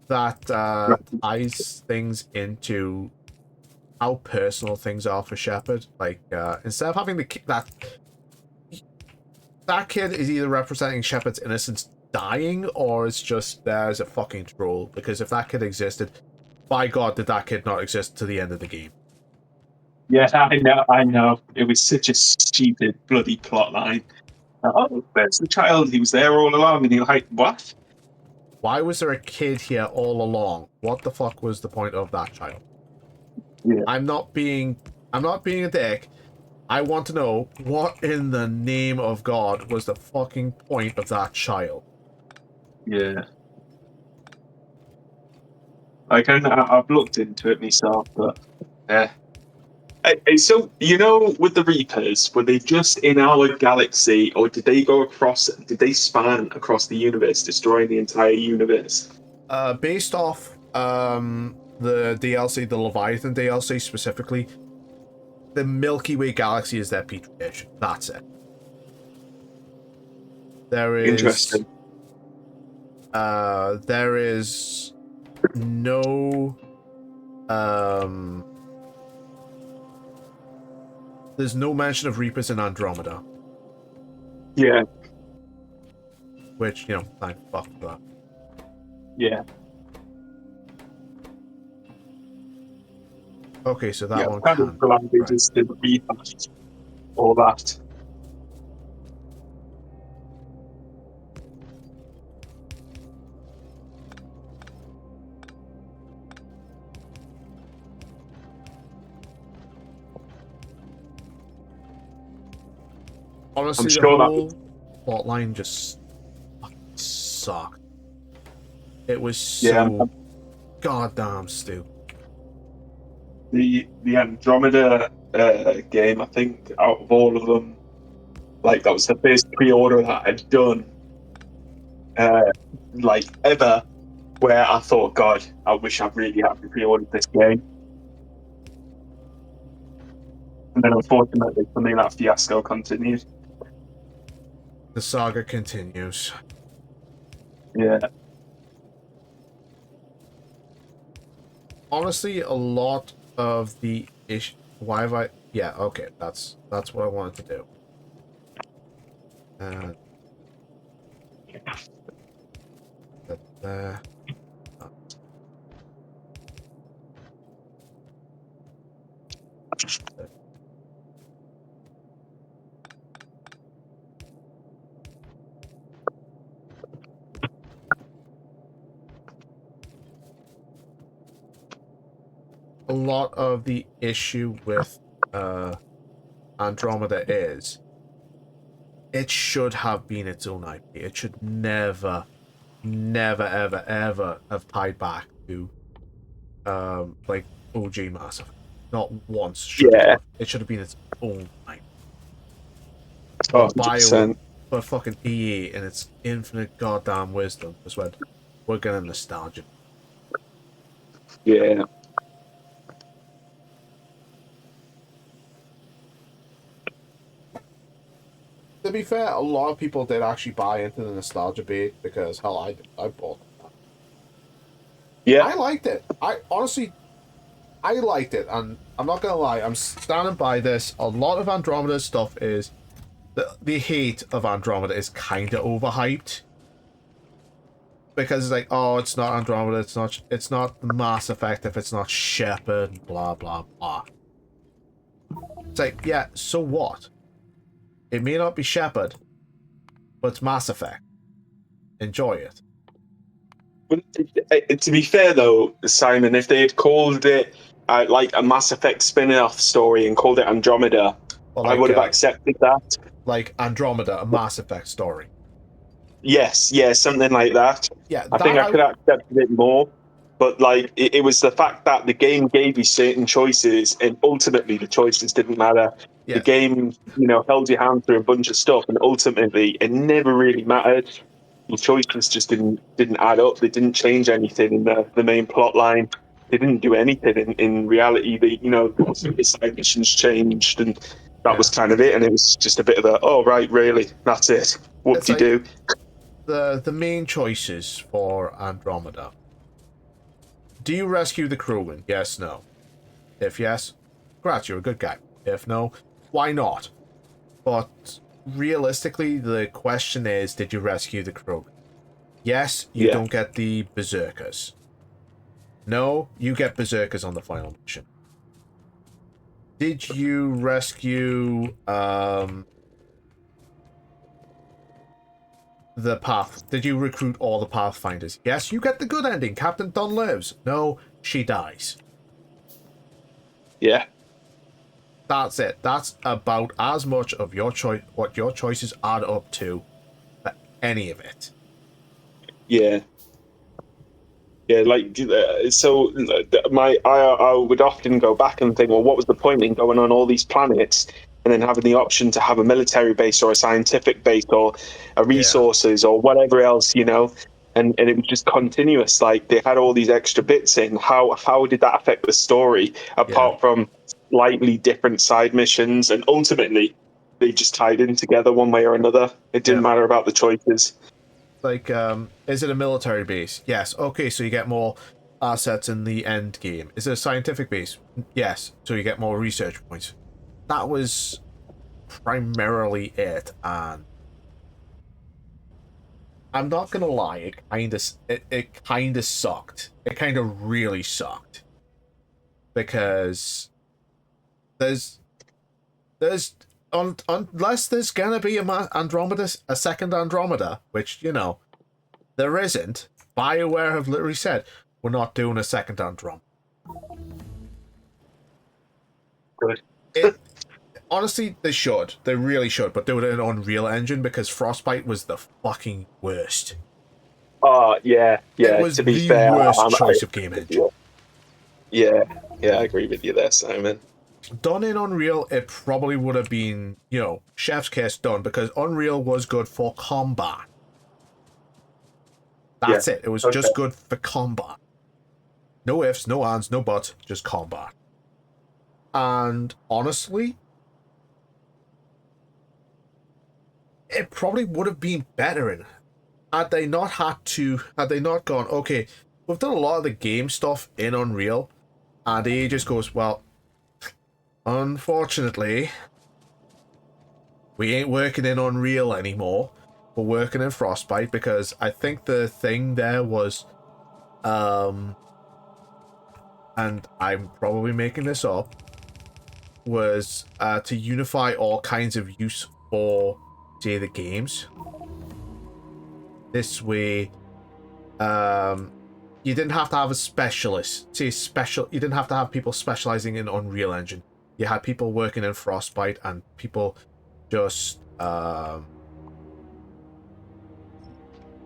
that ties things into how personal things are for Shepard. Like, instead of having that kid is either representing Shepard's innocence dying, or it's just there as a fucking troll. Because if that kid existed, by God, did that kid not exist to the end of the game? Yeah, I know. It was such a stupid bloody plot line. Oh, there's the child. He was there all along, and you're like, what? Why was there a kid here all along? What the fuck was the point of that child? Yeah. I'm not being a dick. I want to know what in the name of God was the fucking point of that child. Yeah. I've looked into it myself, but yeah. So, with the Reapers, were they just in our galaxy, or did they did they span across the universe, destroying the entire universe? Based off the DLC, the Leviathan DLC specifically, the Milky Way galaxy is their petri dish. That's it. There is Interesting. there is no there's no mention of Reapers in Andromeda. Yeah. Which, thank fuck for that. Yeah. Okay, so that one Kind can. of glad they just didn't rehash all that. Honestly, I'm the sure whole plotline just fucking sucked. It was so goddamn stupid. The Andromeda game, I think, out of all of them, like that was the first pre-order that I'd done, like ever, where I thought, God, I wish I really had pre-ordered this game. And then unfortunately, for me, that fiasco continued. The saga continues. Yeah. Honestly, a lot of the issue. Why have I? Yeah, okay, that's what I wanted to do. there. A lot of the issue with Andromeda is it should have been its own IP. It should never, ever, ever have tied back to like OG Mass Effect. Not once should it Yeah. have. It should have been its own IP. Oh, But Bio, 100%. but fucking EA and its infinite goddamn wisdom was when we're getting nostalgia. Yeah. To be fair, a lot of people did actually buy into the nostalgia bait because hell, I did. I bought it. Yeah. I liked it. I honestly, I liked it, and I'm not gonna lie. I'm standing by this. A lot of Andromeda stuff is the hate of Andromeda is kind of overhyped because it's like, oh, it's not Andromeda. It's not Mass Effect if it's not Shepard. Blah blah blah. It's like, yeah, so what? It may not be Shepard, but it's Mass Effect. Enjoy it. But to be fair, though, Simon, if they had called it like a Mass Effect spin-off story and called it Andromeda, Or I would have accepted that. like Andromeda, a Mass Effect story. Yes, yeah, something like that. Yeah, I think I could have accepted it more. But like, it was the fact that the game gave you certain choices, and ultimately the choices didn't matter. Yeah. The game, held your hand through a bunch of stuff, and ultimately it never really mattered. The choices just didn't add up. They didn't change anything in the main plot line. They didn't do anything in reality. The side missions changed, and that was kind of it. And it was just a bit of a, oh right, really, that's it. What It's do you do? the main choices for Andromeda. Do you rescue the crewman? Yes, no. If yes, congrats, you're a good guy. If no, why not? But realistically, the question is, did you rescue the crewman? Yes, you Yeah. don't get the berserkers. No, you get berserkers on the final mission. Did you rescue the path? Did you recruit all the pathfinders? Yes, you get the good ending. Captain Dunn lives. No, she dies. Yeah. That's it. That's about as much of your choice, what your choices add up to, for any of it. Yeah. Yeah, like so. I would often go back and think, well, what was the point in going on all these planets and then having the option to have a military base or a scientific base or a resources or whatever else, and it was just continuous. Like they had all these extra bits in. How did that affect the story apart from slightly different side missions? And ultimately, they just tied in together one way or another. It didn't matter about the choices. Like, is it a military base? Yes. Okay, so you get more assets in the end game. Is it a scientific base? Yes. So you get more research points. That was primarily it, and I'm not gonna lie, it kind of sucked. It kind of really sucked because there's unless there's gonna be Andromeda, a second Andromeda, which there isn't. BioWare have literally said we're not doing a second Andromeda. Good. Honestly, they should. They really should, but do it in Unreal Engine because Frostbite was the fucking worst. Oh yeah. It was To be the fair, worst choice of game engine. Yeah, I agree with you there, Simon. Done in Unreal, it probably would have been, chef's kiss done because Unreal was good for combat. That's it. It was just good for combat. No ifs, no ands, no buts, just combat. And honestly, it probably would have been better in it. Had they not gone, okay, we've done a lot of the game stuff in Unreal, and EA just goes, well, unfortunately, we ain't working in Unreal anymore. for working in Frostbite, because I think the thing there was, and I'm probably making this up, was to unify all kinds of use for, say, the games. This way, you didn't have to have a specialist. Say you didn't have to have people specializing in Unreal Engine. You had people working in Frostbite and people just,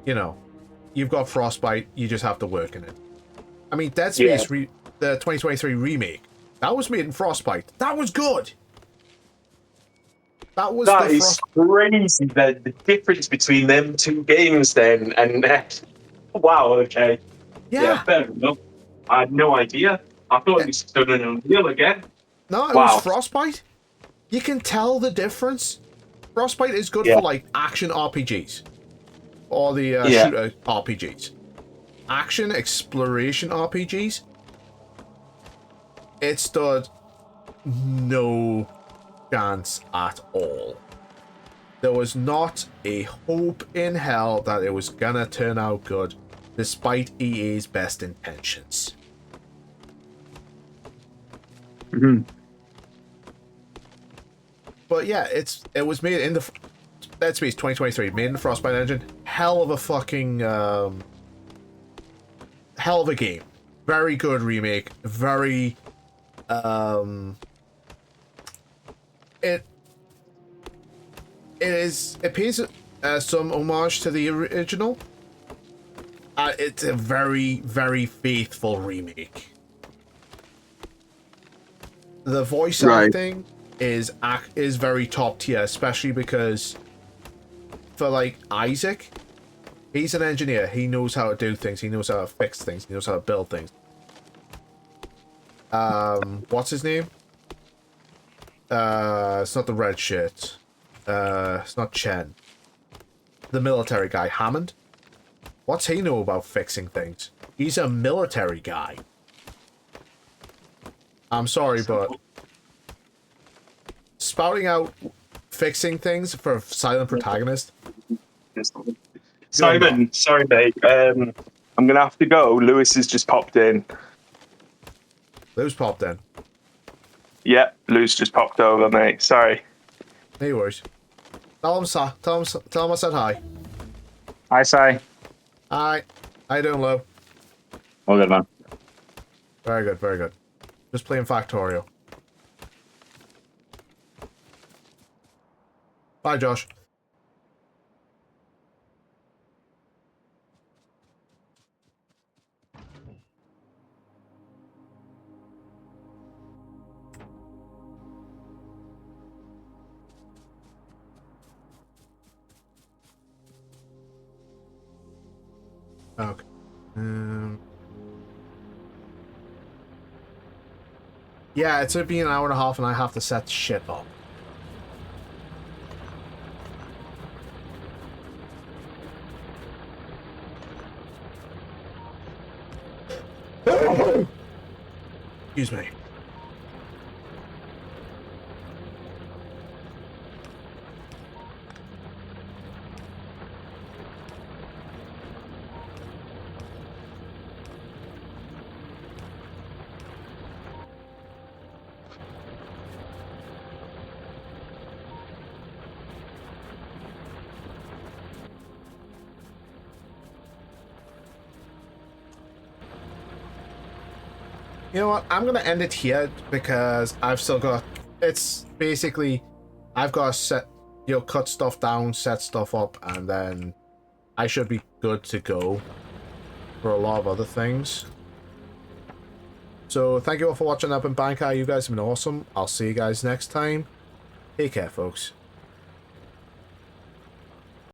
you know, you've got Frostbite, you just have to work in it. I mean, Dead Space, the 2023 remake, that was made in Frostbite. That was good. That is crazy. The difference between them two games then, and wow, okay. Yeah, fair enough. I had no idea. I thought it was done in Unreal again. No, it was Frostbite. You can tell the difference. Frostbite is good for, like, action RPGs. Or the shooter RPGs. Action exploration RPGs, it stood no chance at all. There was not a hope in hell that it was gonna turn out good, despite EA's best intentions. Mm-hmm. But yeah, it was made in the Dead Space 2023, made in the Frostbite engine. Hell of a fucking hell of a game. Very good remake. Very it pays some homage to the original. It's a very, very faithful remake. The voice acting is very top tier, especially because for, like, Isaac, he's an engineer. He knows how to do things. He knows how to fix things. He knows how to build things. What's his name? It's not the red shirt. It's not Chen. The military guy, Hammond. What's he know about fixing things? He's a military guy. I'm sorry, but spouting out fixing things for a silent protagonist. Simon, sorry mate. I'm gonna have to go. Lewis has just popped in. Lewis popped in. Yeah, Lewis just popped over, mate. Sorry. No worries. Tell him I said hi. Hi, Si. Hi. How you doing, Lou? All good, man. Very good, very good. Just playing Factorio. Bye, Josh. Okay. Yeah, it's gonna be an hour and a half, and I have to set shit up. Excuse me. You know what? I'm going to end it here because I've still got... It's basically... I've got to set... cut stuff down, set stuff up, and then I should be good to go for a lot of other things. So, thank you all for watching. I've been Bankai. You guys have been awesome. I'll see you guys next time. Take care, folks.